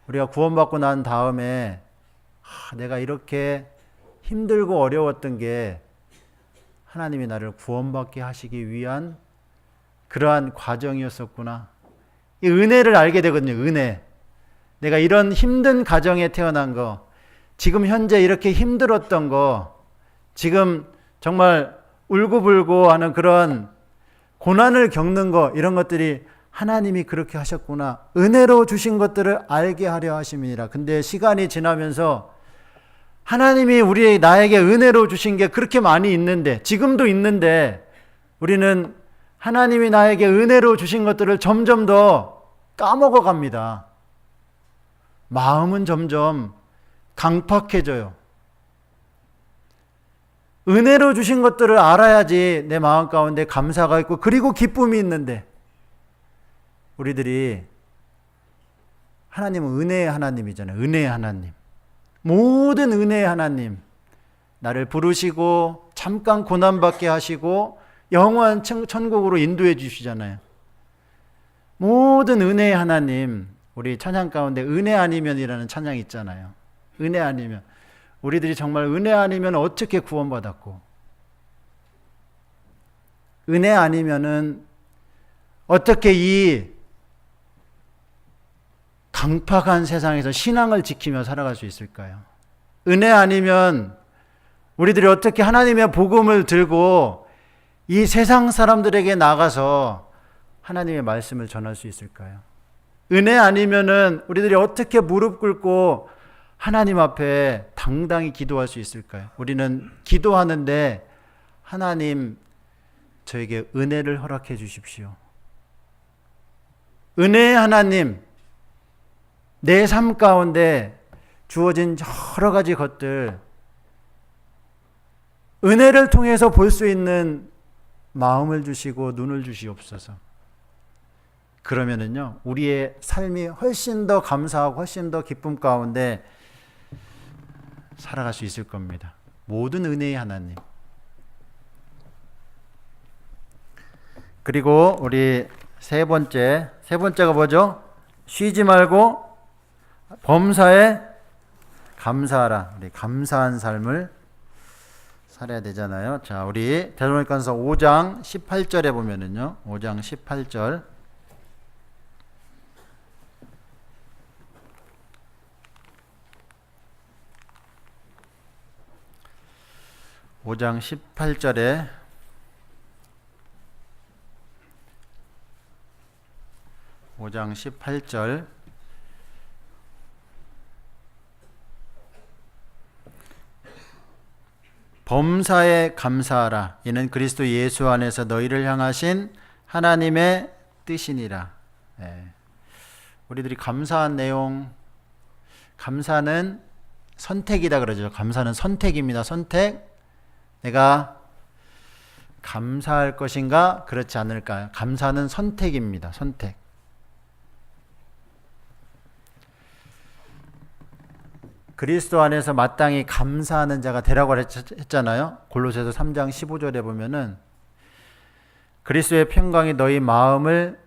우리가 구원받고 난 다음에 내가 이렇게 힘들고 어려웠던 게 하나님이 나를 구원받게 하시기 위한 그러한 과정이었었구나. 이 은혜를 알게 되거든요. 은혜. 내가 이런 힘든 가정에 태어난 거, 지금 현재 이렇게 힘들었던 거, 지금 정말 울고불고 하는 그런 고난을 겪는 거, 이런 것들이 하나님이 그렇게 하셨구나. 은혜로 주신 것들을 알게 하려 하심이니라. 근데 시간이 지나면서 하나님이 나에게 은혜로 주신 게 그렇게 많이 있는데, 지금도 있는데, 우리는 하나님이 나에게 은혜로 주신 것들을 점점 더 까먹어 갑니다. 마음은 점점 강팍해져요. 은혜로 주신 것들을 알아야지 내 마음 가운데 감사가 있고, 그리고 기쁨이 있는데, 우리들이, 하나님은 은혜의 하나님이잖아요. 은혜의 하나님. 모든 은혜의 하나님. 나를 부르시고 잠깐 고난받게 하시고 영원한 천국으로 인도해 주시잖아요. 모든 은혜의 하나님. 우리 찬양 가운데 은혜 아니면이라는 찬양이 있잖아요. 은혜 아니면. 우리들이 정말 은혜 아니면 어떻게 구원받았고, 은혜 아니면은 어떻게 이 강팍한 세상에서 신앙을 지키며 살아갈 수 있을까요? 은혜 아니면 우리들이 어떻게 하나님의 복음을 들고 이 세상 사람들에게 나가서 하나님의 말씀을 전할 수 있을까요? 은혜 아니면은 우리들이 어떻게 무릎 꿇고 하나님 앞에 당당히 기도할 수 있을까요? 우리는 기도하는데, 하나님 저에게 은혜를 허락해 주십시오. 은혜의 하나님, 내 삶 가운데 주어진 여러 가지 것들, 은혜를 통해서 볼 수 있는 마음을 주시고 눈을 주시옵소서. 그러면은요, 우리의 삶이 훨씬 더 감사하고 훨씬 더 기쁨 가운데 살아갈 수 있을 겁니다. 모든 은혜의 하나님. 그리고 우리 세 번째가 뭐죠? 쉬지 말고 범사에 감사하라. 우리 감사한 삶을 살아야 되잖아요. 자, 우리 데살로니가서 5장 18절에 보면은요. 5장 18절. 5장 18절에 범사에 감사하라. 이는 그리스도 예수 안에서 너희를 향하신 하나님의 뜻이니라. 예. 우리들이 감사한 내용, 감사는 선택이다 그러죠. 감사는 선택입니다. 선택. 내가 감사할 것인가 그렇지 않을까. 감사는 선택입니다. 선택. 그리스도 안에서 마땅히 감사하는 자가 되라고 했잖아요. 골로새서 3장 15절에 보면은 그리스도의 평강이 너희 마음을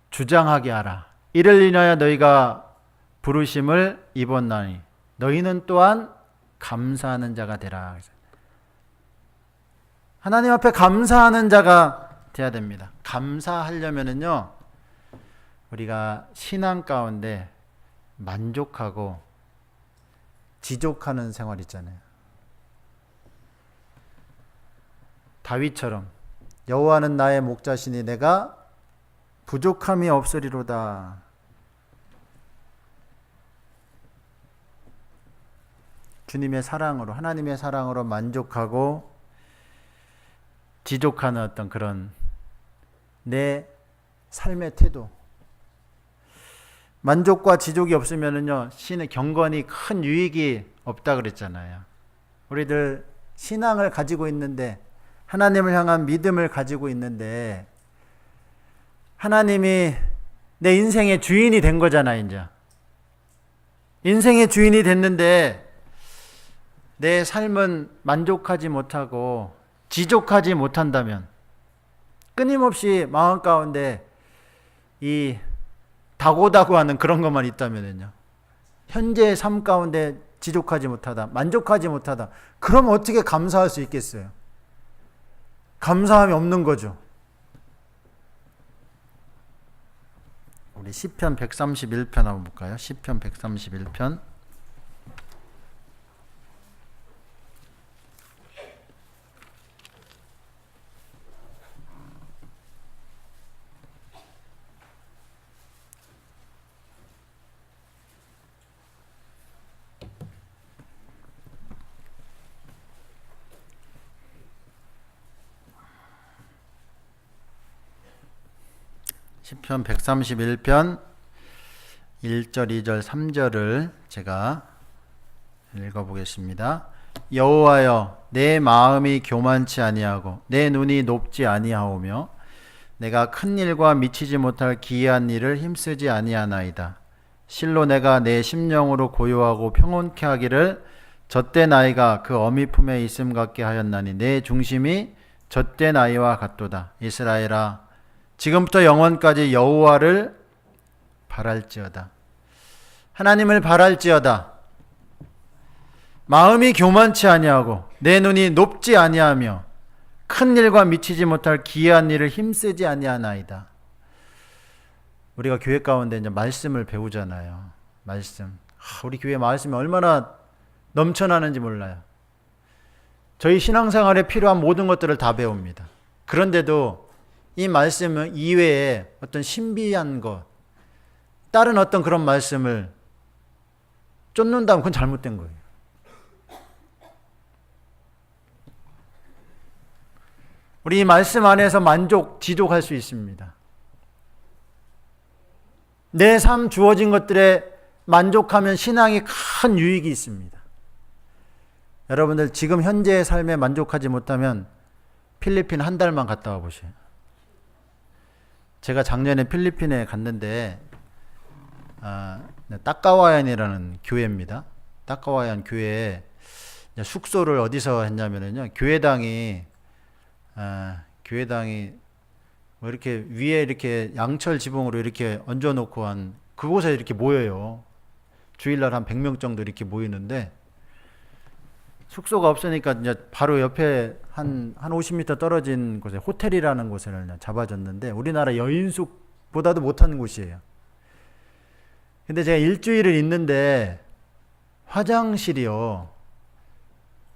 주장하게 하라. 이를 인하여 너희가 부르심을 입었나니 너희는 또한 감사하는 자가 되라. 하나님 앞에 감사하는 자가 돼야 됩니다. 감사하려면은요, 우리가 신앙 가운데 만족하고 지족하는 생활 있잖아요. 다윗처럼 여호와는 나의 목자시니 내가 부족함이 없으리로다. 주님의 사랑으로, 하나님의 사랑으로 만족하고 지족하는 어떤 그런 내 삶의 태도. 만족과 지족이 없으면은요, 신의 경건이 큰 유익이 없다 그랬잖아요. 우리들 신앙을 가지고 있는데, 하나님을 향한 믿음을 가지고 있는데, 하나님이 내 인생의 주인이 된 거잖아요, 이제. 인생의 주인이 됐는데, 내 삶은 만족하지 못하고, 지족하지 못한다면, 끊임없이 마음 가운데 이 다고다고하는 그런 것만 있다면요, 현재의 삶 가운데 지족하지 못하다, 만족하지 못하다, 그럼 어떻게 감사할 수 있겠어요? 감사함이 없는 거죠. 우리 시편 131편 한번 볼까요? 시편 131편. 시편 131편 1절, 2절, 3절을 제가 읽어보겠습니다. 여호와여, 내 마음이 교만치 아니하고 내 눈이 높지 아니하오며 내가 큰 일과 미치지 못할 기이한 일을 힘쓰지 아니하나이다. 실로 내가 내 심령으로 고요하고 평온케 하기를 젖된 아이가 그 어미 품에 있음 같게 하였나니 내 중심이 젖된 아이와 같도다. 이스라엘아, 지금부터 영원까지 여호와를 바랄지어다. 하나님을 바랄지어다. 마음이 교만치 아니하고 내 눈이 높지 아니하며 큰 일과 미치지 못할 기이한 일을 힘쓰지 아니하나이다. 우리가 교회 가운데 이제 말씀을 배우잖아요. 말씀. 우리 교회 말씀이 얼마나 넘쳐나는지 몰라요. 저희 신앙생활에 필요한 모든 것들을 다 배웁니다. 그런데도 이 말씀 이외에 어떤 신비한 것, 다른 어떤 그런 말씀을 쫓는다면 그건 잘못된 거예요. 우리 이 말씀 안에서 지족할 수 있습니다. 내 삶 주어진 것들에 만족하면 신앙이 큰 유익이 있습니다. 여러분들 지금 현재의 삶에 만족하지 못하면 필리핀 한 달만 갔다 와 보세요. 제가 작년에 필리핀에 갔는데 따까와얀이라는 교회입니다. 따까와얀 교회에 숙소를 어디서 했냐면요, 교회당이 뭐 이렇게 위에 이렇게 양철 지붕으로 이렇게 얹어놓고 한 그곳에 이렇게 모여요. 주일날 한 100명 정도 이렇게 모이는데 숙소가 없으니까 이제 바로 옆에 한 50m 떨어진 곳에 호텔이라는 곳을 잡아줬는데 우리나라 여인숙보다도 못한 곳이에요. 근데 제가 일주일을 있는데 화장실이요.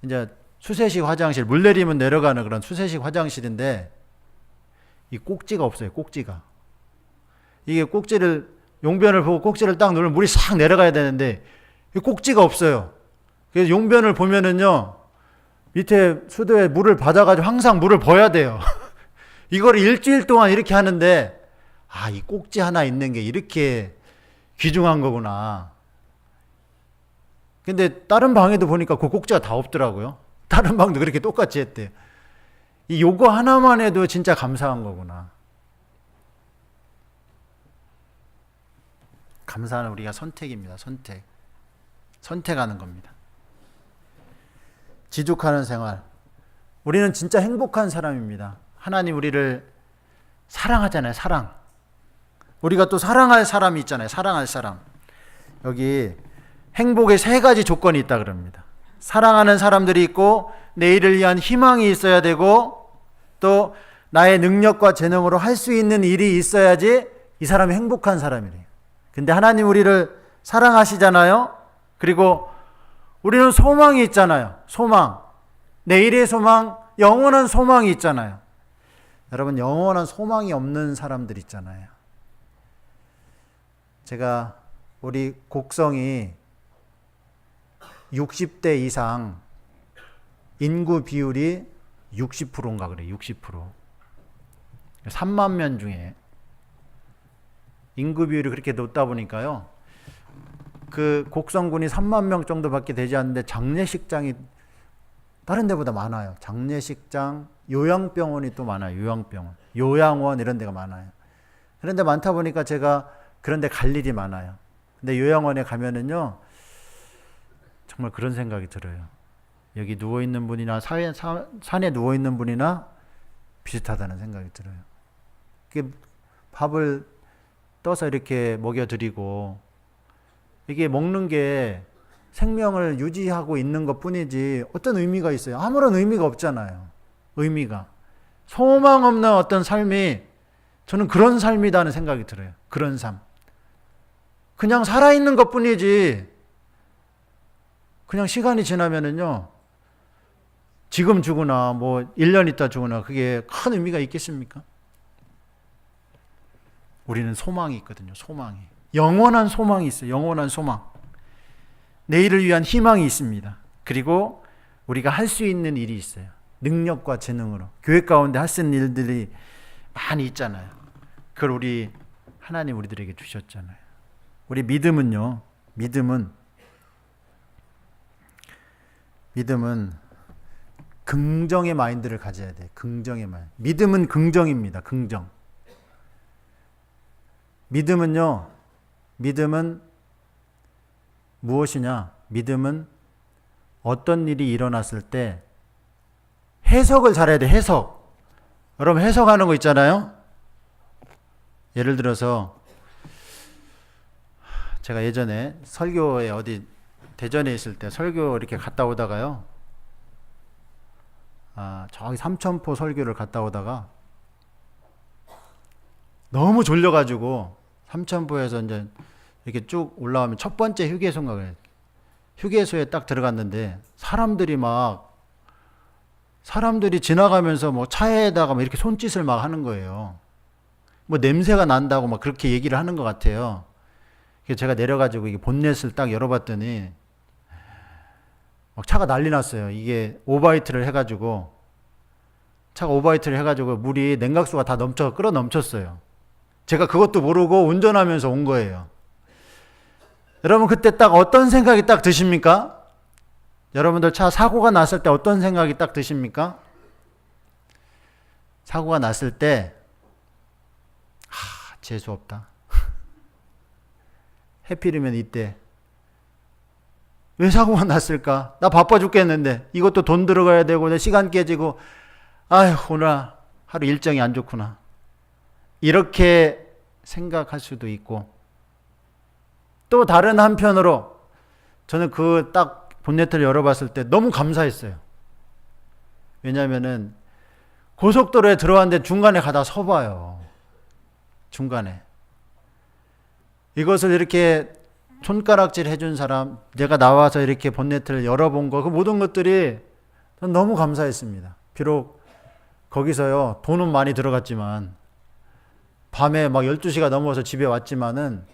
이제 수세식 화장실, 물 내리면 내려가는 그런 수세식 화장실인데 이 꼭지가 없어요. 꼭지가. 이게 꼭지를 용변을 보고 꼭지를 딱 누르면 물이 싹 내려가야 되는데 이 꼭지가 없어요. 그래서 용변을 보면은요 밑에 수도에 물을 받아가지고 항상 물을 버야 돼요. 이거를 일주일 동안 이렇게 하는데 이 꼭지 하나 있는 게 이렇게 귀중한 거구나. 근데 다른 방에도 보니까 그 꼭지가 다 없더라고요. 다른 방도 그렇게 똑같이 했대요. 이 요거 하나만 해도 진짜 감사한 거구나. 감사는 우리가 선택입니다. 선택하는 겁니다. 지족하는 생활. 우리는 진짜 행복한 사람입니다. 하나님 우리를 사랑하잖아요. 사랑. 우리가 또 사랑할 사람이 있잖아요. 사랑할 사람. 여기 행복의 3가지 조건이 있다 그럽니다. 사랑하는 사람들이 있고 내일을 위한 희망이 있어야 되고 또 나의 능력과 재능으로 할 수 있는 일이 있어야지 이 사람이 행복한 사람이래요. 근데 하나님 우리를 사랑하시잖아요. 그리고 우리는 소망이 있잖아요. 소망. 내일의 소망, 영원한 소망이 있잖아요. 여러분 영원한 소망이 없는 사람들 있잖아요. 제가 우리 곡성이 60대 이상 인구 비율이 60%인가 그래요. 60%. 3만 명 중에 인구 비율이 그렇게 높다 보니까요. 그 곡성군이 3만 명 정도밖에 되지 않는데 장례식장이 다른 데보다 많아요. 장례식장, 요양병원이 또 많아요. 요양병원, 요양원 이런 데가 많아요. 그런데 많다 보니까 제가 그런 데 갈 일이 많아요. 근데 요양원에 가면은요. 정말 그런 생각이 들어요. 여기 누워있는 분이나 산에 누워있는 분이나 비슷하다는 생각이 들어요. 밥을 떠서 이렇게 먹여드리고 이게 먹는 게 생명을 유지하고 있는 것 뿐이지 어떤 의미가 있어요? 아무런 의미가 없잖아요. 의미가. 소망 없는 어떤 삶이 저는 그런 삶이라는 생각이 들어요. 그런 삶. 그냥 살아있는 것 뿐이지 그냥 시간이 지나면은요 지금 죽으나 뭐 1년 있다 죽으나 그게 큰 의미가 있겠습니까? 우리는 소망이 있거든요. 소망이. 영원한 소망이 있어요. 영원한 소망. 내일을 위한 희망이 있습니다. 그리고 우리가 할 수 있는 일이 있어요. 능력과 재능으로. 교회 가운데 할 수 있는 일들이 많이 있잖아요. 그걸 하나님 우리들에게 주셨잖아요. 우리 믿음은요. 믿음은 긍정의 마인드를 가져야 돼요. 긍정의 마인드. 믿음은 긍정입니다. 긍정. 믿음은 무엇이냐? 믿음은 어떤 일이 일어났을 때 해석을 잘해야 돼. 해석. 여러분 해석하는 거 있잖아요. 예를 들어서 제가 예전에 설교에 어디 대전에 있을 때 설교 이렇게 갔다 오다가요. 저기 삼천포 설교를 갔다 오다가 너무 졸려가지고 삼천포에서 이제 이렇게 쭉 올라오면 첫 번째 휴게소인가 그래요. 휴게소에 딱 들어갔는데 사람들이 지나가면서 뭐 차에다가 막 이렇게 손짓을 막 하는 거예요. 뭐 냄새가 난다고 막 그렇게 얘기를 하는 것 같아요. 그래서 제가 내려가지고 이게 본넷을 딱 열어봤더니 막 차가 난리 났어요. 이게 오버히트를 해가지고 물이 냉각수가 다 끌어 넘쳤어요. 제가 그것도 모르고 운전하면서 온 거예요. 여러분 그때 딱 어떤 생각이 딱 드십니까? 여러분들 차 사고가 났을 때 어떤 생각이 딱 드십니까? 사고가 났을 때 재수 없다. 해필이면 이때 왜 사고가 났을까? 나 바빠 죽겠는데 이것도 돈 들어가야 되고 내 시간 깨지고 오늘 하루 일정이 안 좋구나. 이렇게 생각할 수도 있고 또 다른 한편으로 저는 그 딱 본네트를 열어봤을 때 너무 감사했어요. 왜냐하면은 고속도로에 들어왔는데 중간에 가다 서봐요. 중간에. 이것을 이렇게 손가락질 해준 사람, 내가 나와서 이렇게 본네트를 열어본 거, 그 모든 것들이 전 너무 감사했습니다. 비록 거기서요, 돈은 많이 들어갔지만, 밤에 막 12시가 넘어서 집에 왔지만은,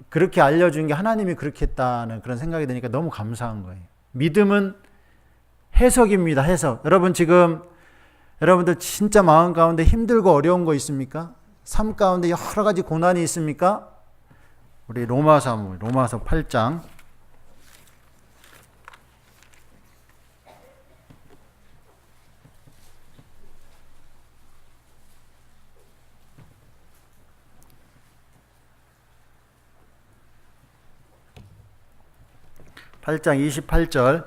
그렇게 알려준 게 하나님이 그렇게 했다는 그런 생각이 드니까 너무 감사한 거예요. 믿음은 해석입니다, 해석. 여러분 지금, 여러분들 진짜 마음 가운데 힘들고 어려운 거 있습니까? 삶 가운데 여러 가지 고난이 있습니까? 우리 로마서 8장. (8장) 28절.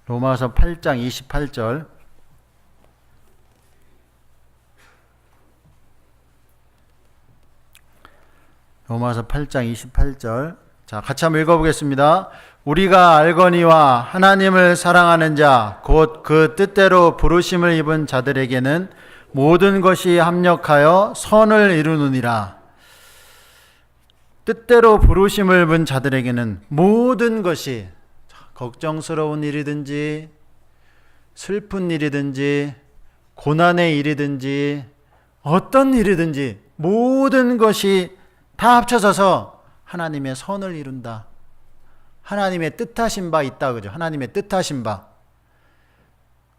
로마서 8장 28절. 로마서 8장 28절. 자, 같이 한번 읽어보겠습니다. 우리가 알거니와 하나님을 사랑하는 자, 곧 그 뜻대로 부르심을 입은 자들에게는 모든 것이 합력하여 선을 이루느니라. 뜻대로 부르심을 입은 자들에게는 모든 것이, 걱정스러운 일이든지 슬픈 일이든지 고난의 일이든지 어떤 일이든지 모든 것이 다 합쳐져서 하나님의 선을 이룬다. 하나님의 뜻하신 바 있다. 그죠? 하나님의 뜻하신 바.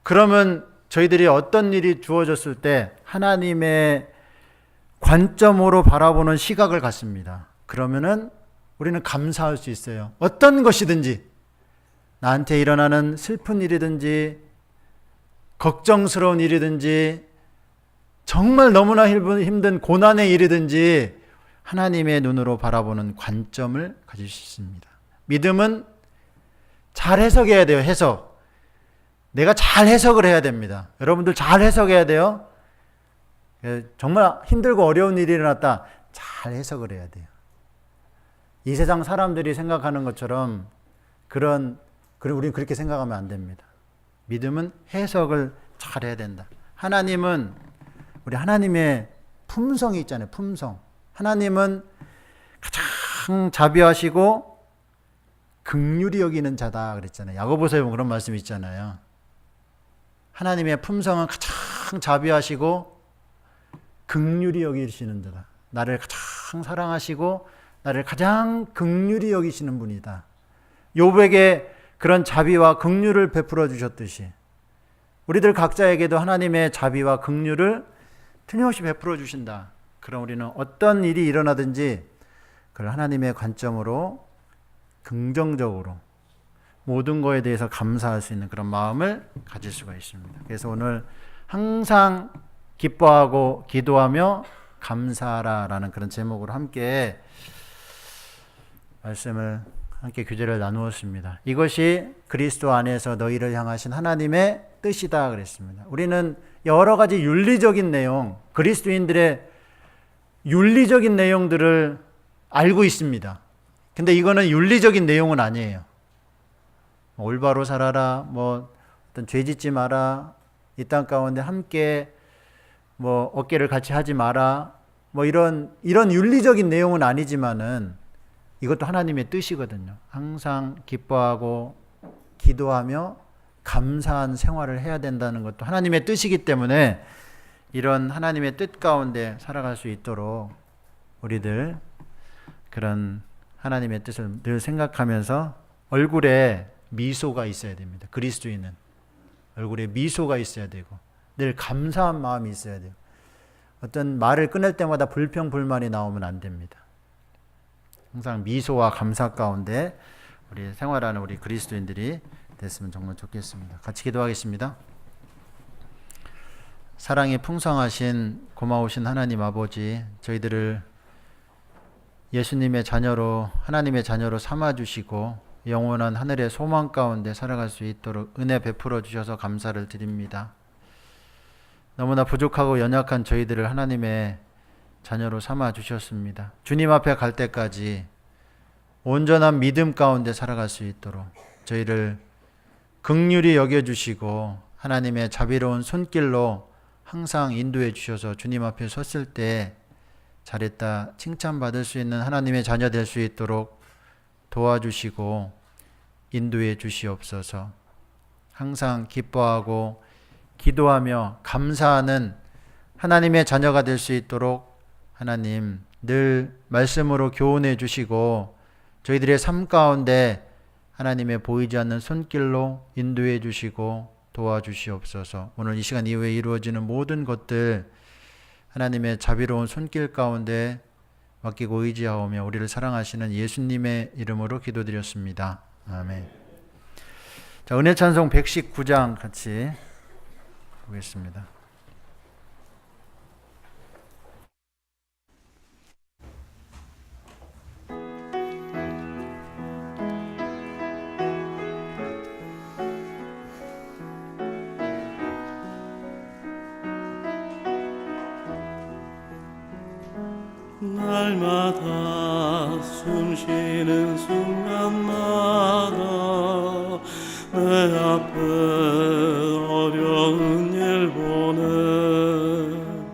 그러면 저희들이 어떤 일이 주어졌을 때 하나님의 관점으로 바라보는 시각을 갖습니다. 그러면은 우리는 감사할 수 있어요. 어떤 것이든지, 나한테 일어나는 슬픈 일이든지 걱정스러운 일이든지 정말 너무나 힘든 고난의 일이든지 하나님의 눈으로 바라보는 관점을 가질 수 있습니다. 믿음은 잘 해석해야 돼요. 해석. 내가 잘 해석을 해야 됩니다. 여러분들 잘 해석해야 돼요. 정말 힘들고 어려운 일이 일어났다. 잘 해석을 해야 돼요. 이 세상 사람들이 생각하는 것처럼 우리는 그렇게 생각하면 안 됩니다. 믿음은 해석을 잘 해야 된다. 하나님은, 우리 하나님의 품성이 있잖아요. 품성. 하나님은 가장 자비하시고 긍휼히 여기는 자다 그랬잖아요. 야고보서에 보면 그런 말씀이 있잖아요. 하나님의 품성은 가장 자비하시고 긍휼히 여기시는 자다. 나를 가장 사랑하시고 나를 가장 긍휼히 여기시는 분이다. 욥에게 그런 자비와 긍휼을 베풀어 주셨듯이 우리들 각자에게도 하나님의 자비와 긍휼을 틀림없이 베풀어 주신다. 그럼 우리는 어떤 일이 일어나든지 그걸 하나님의 관점으로 긍정적으로 모든 거에 대해서 감사할 수 있는 그런 마음을 가질 수가 있습니다. 그래서 오늘 항상 기뻐하고 기도하며 감사하라라는 그런 제목으로 함께 말씀을 함께 교제를 나누었습니다. 이것이 그리스도 안에서 너희를 향하신 하나님의 뜻이다 그랬습니다. 우리는 여러 가지 윤리적인 내용, 그리스도인들의 윤리적인 내용들을 알고 있습니다. 근데 이거는 윤리적인 내용은 아니에요. 올바로 살아라, 어떤 죄 짓지 마라, 이 땅 가운데 함께 어깨를 같이 하지 마라, 이런 윤리적인 내용은 아니지만은 이것도 하나님의 뜻이거든요. 항상 기뻐하고 기도하며 감사한 생활을 해야 된다는 것도 하나님의 뜻이기 때문에 이런 하나님의 뜻 가운데 살아갈 수 있도록 우리들 그런 하나님의 뜻을 늘 생각하면서 얼굴에 미소가 있어야 됩니다. 그리스도인은 얼굴에 미소가 있어야 되고 늘 감사한 마음이 있어야 돼요. 어떤 말을 꺼낼 때마다 불평불만이 나오면 안 됩니다. 항상 미소와 감사 가운데 우리 생활하는 우리 그리스도인들이 됐으면 정말 좋겠습니다. 같이 기도하겠습니다. 사랑이 풍성하신 고마우신 하나님 아버지, 저희들을 예수님의 자녀로, 하나님의 자녀로 삼아주시고 영원한 하늘의 소망 가운데 살아갈 수 있도록 은혜 베풀어 주셔서 감사를 드립니다. 너무나 부족하고 연약한 저희들을 하나님의 자녀로 삼아 주셨습니다. 주님 앞에 갈 때까지 온전한 믿음 가운데 살아갈 수 있도록 저희를 긍휼히 여겨주시고 하나님의 자비로운 손길로 항상 인도해 주셔서 주님 앞에 섰을 때 잘했다 칭찬받을 수 있는 하나님의 자녀 될 수 있도록 도와주시고 인도해 주시옵소서. 항상 기뻐하고 기도하며 감사하는 하나님의 자녀가 될 수 있도록 하나님 늘 말씀으로 교훈해 주시고 저희들의 삶 가운데 하나님의 보이지 않는 손길로 인도해 주시고 도와주시옵소서. 오늘 이 시간 이후에 이루어지는 모든 것들 하나님의 자비로운 손길 가운데 맡기고 의지하오며 우리를 사랑하시는 예수님의 이름으로 기도드렸습니다. 아멘. 자, 은혜 찬송 119장 같이 보겠습니다. 날마다 숨쉬는 순간마다 내 앞에 어려운 일 보는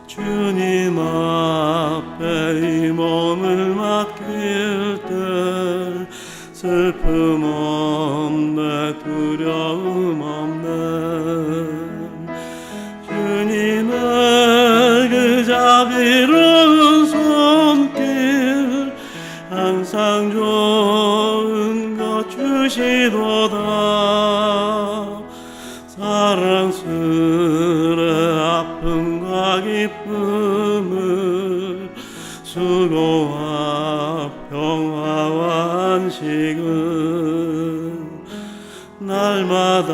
주님 앞에 이 몸을 맡길 때 슬픔 없네 두려움 없네 주님의 그 자비로운 손길 항상 좋은 것 주시도다 사랑스레 아픔과 기쁨을 수고와 평화와 안식은 날마다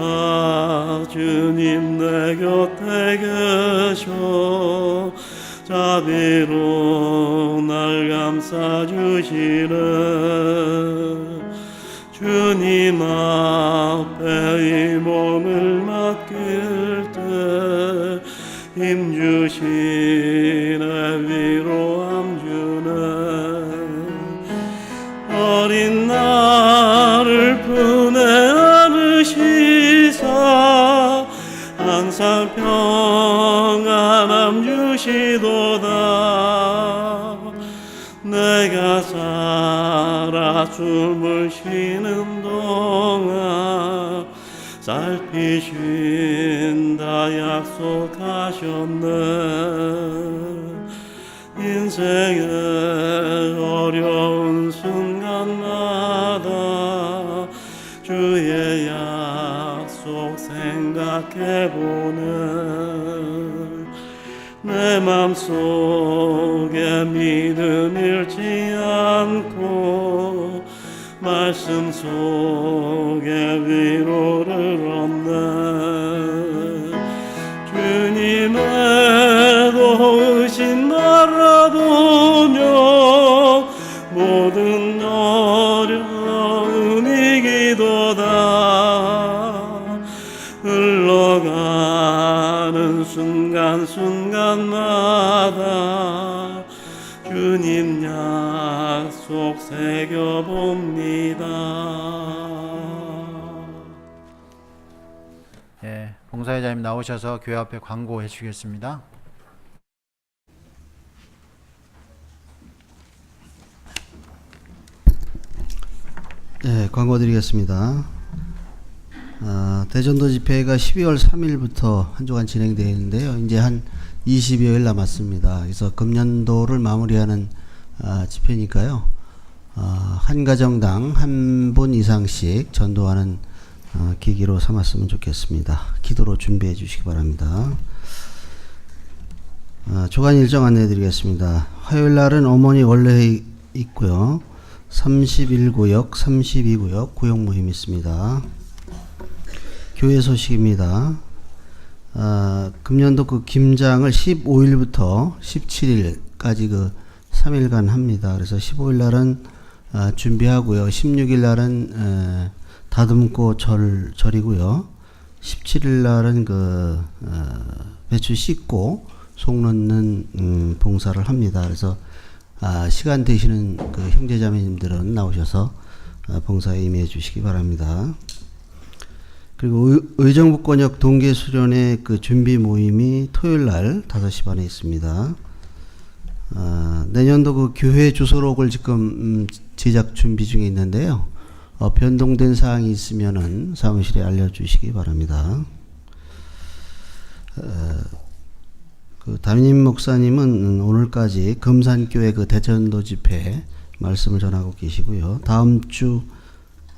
주님 내 곁에 계셔 자비로 날 감싸주시네 주님 앞에 이 몸을 맡길 때 힘주시네 위로함 주네 어린 나를 품에 안으시사 항상 평안함 주시도다 내가 살아 숨을 쉬는 동안 살피신다 약속하셨네 인생의 어려운 순간마다 주의 약속 생각해보네 내 맘속에 믿음 잃지 않고 말씀 속에 위로를 얻네 주님의 도우신 바라보며 모든 어려움 이기도다 흘러가는 순간순간마다 주님 약속 새겨봅니다. 예, 봉사회장님 나오셔서 교회 앞에 광고해 주시겠습니다. 네, 광고 드리겠습니다. 대전도 집회가 12월 3일부터 한 주간 진행되어 있는데요. 이제 한 20여일 남았습니다. 그래서 금년도를 마무리하는 집회니까요. 한 가정당 한 분 이상씩 전도하는 계기로 삼았으면 좋겠습니다. 기도로 준비해 주시기 바랍니다. 주간 일정 안내해 드리겠습니다. 화요일 날은 어머니 원래회 있고요. 31구역, 32구역 구역 모임 있습니다. 교회 소식입니다. 금년도 그 김장을 15일부터 17일까지 그 3일간 합니다. 그래서 15일 날은 준비하고요. 16일 날은 다듬고 절이고요. 17일 날은 그 배추 씻고 속 넣는 봉사를 합니다. 그래서 시간 되시는 그 형제자매님들은 나오셔서 봉사에 임해 주시기 바랍니다. 그리고 의정부권역 동계수련회 그 준비 모임이 토요일 날 5시 반에 있습니다. 내년도 그 교회 주소록을 지금 제작 준비 중에 있는데요. 변동된 사항이 있으면은 사무실에 알려주시기 바랍니다. 그 담임 목사님은 오늘까지 금산교회 그 대전도 집회 말씀을 전하고 계시고요. 다음 주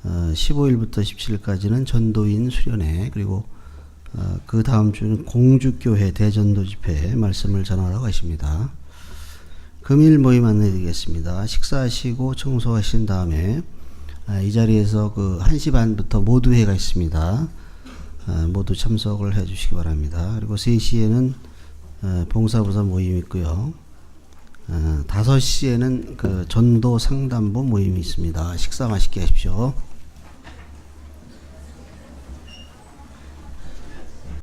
15일부터 17일까지는 전도인 수련회, 그리고 그 다음 주는 공주교회 대전도 집회 말씀을 전하러 가십니다. 금일 모임 안내드리겠습니다. 식사하시고 청소하신 다음에 이 자리에서 그 1시 반부터 모두회가 있습니다. 모두 참석을 해 주시기 바랍니다. 그리고 3시에는 봉사부서 모임이 있고요. 5시에는 그 전도 상담부 모임이 있습니다. 식사 맛있게 하십시오.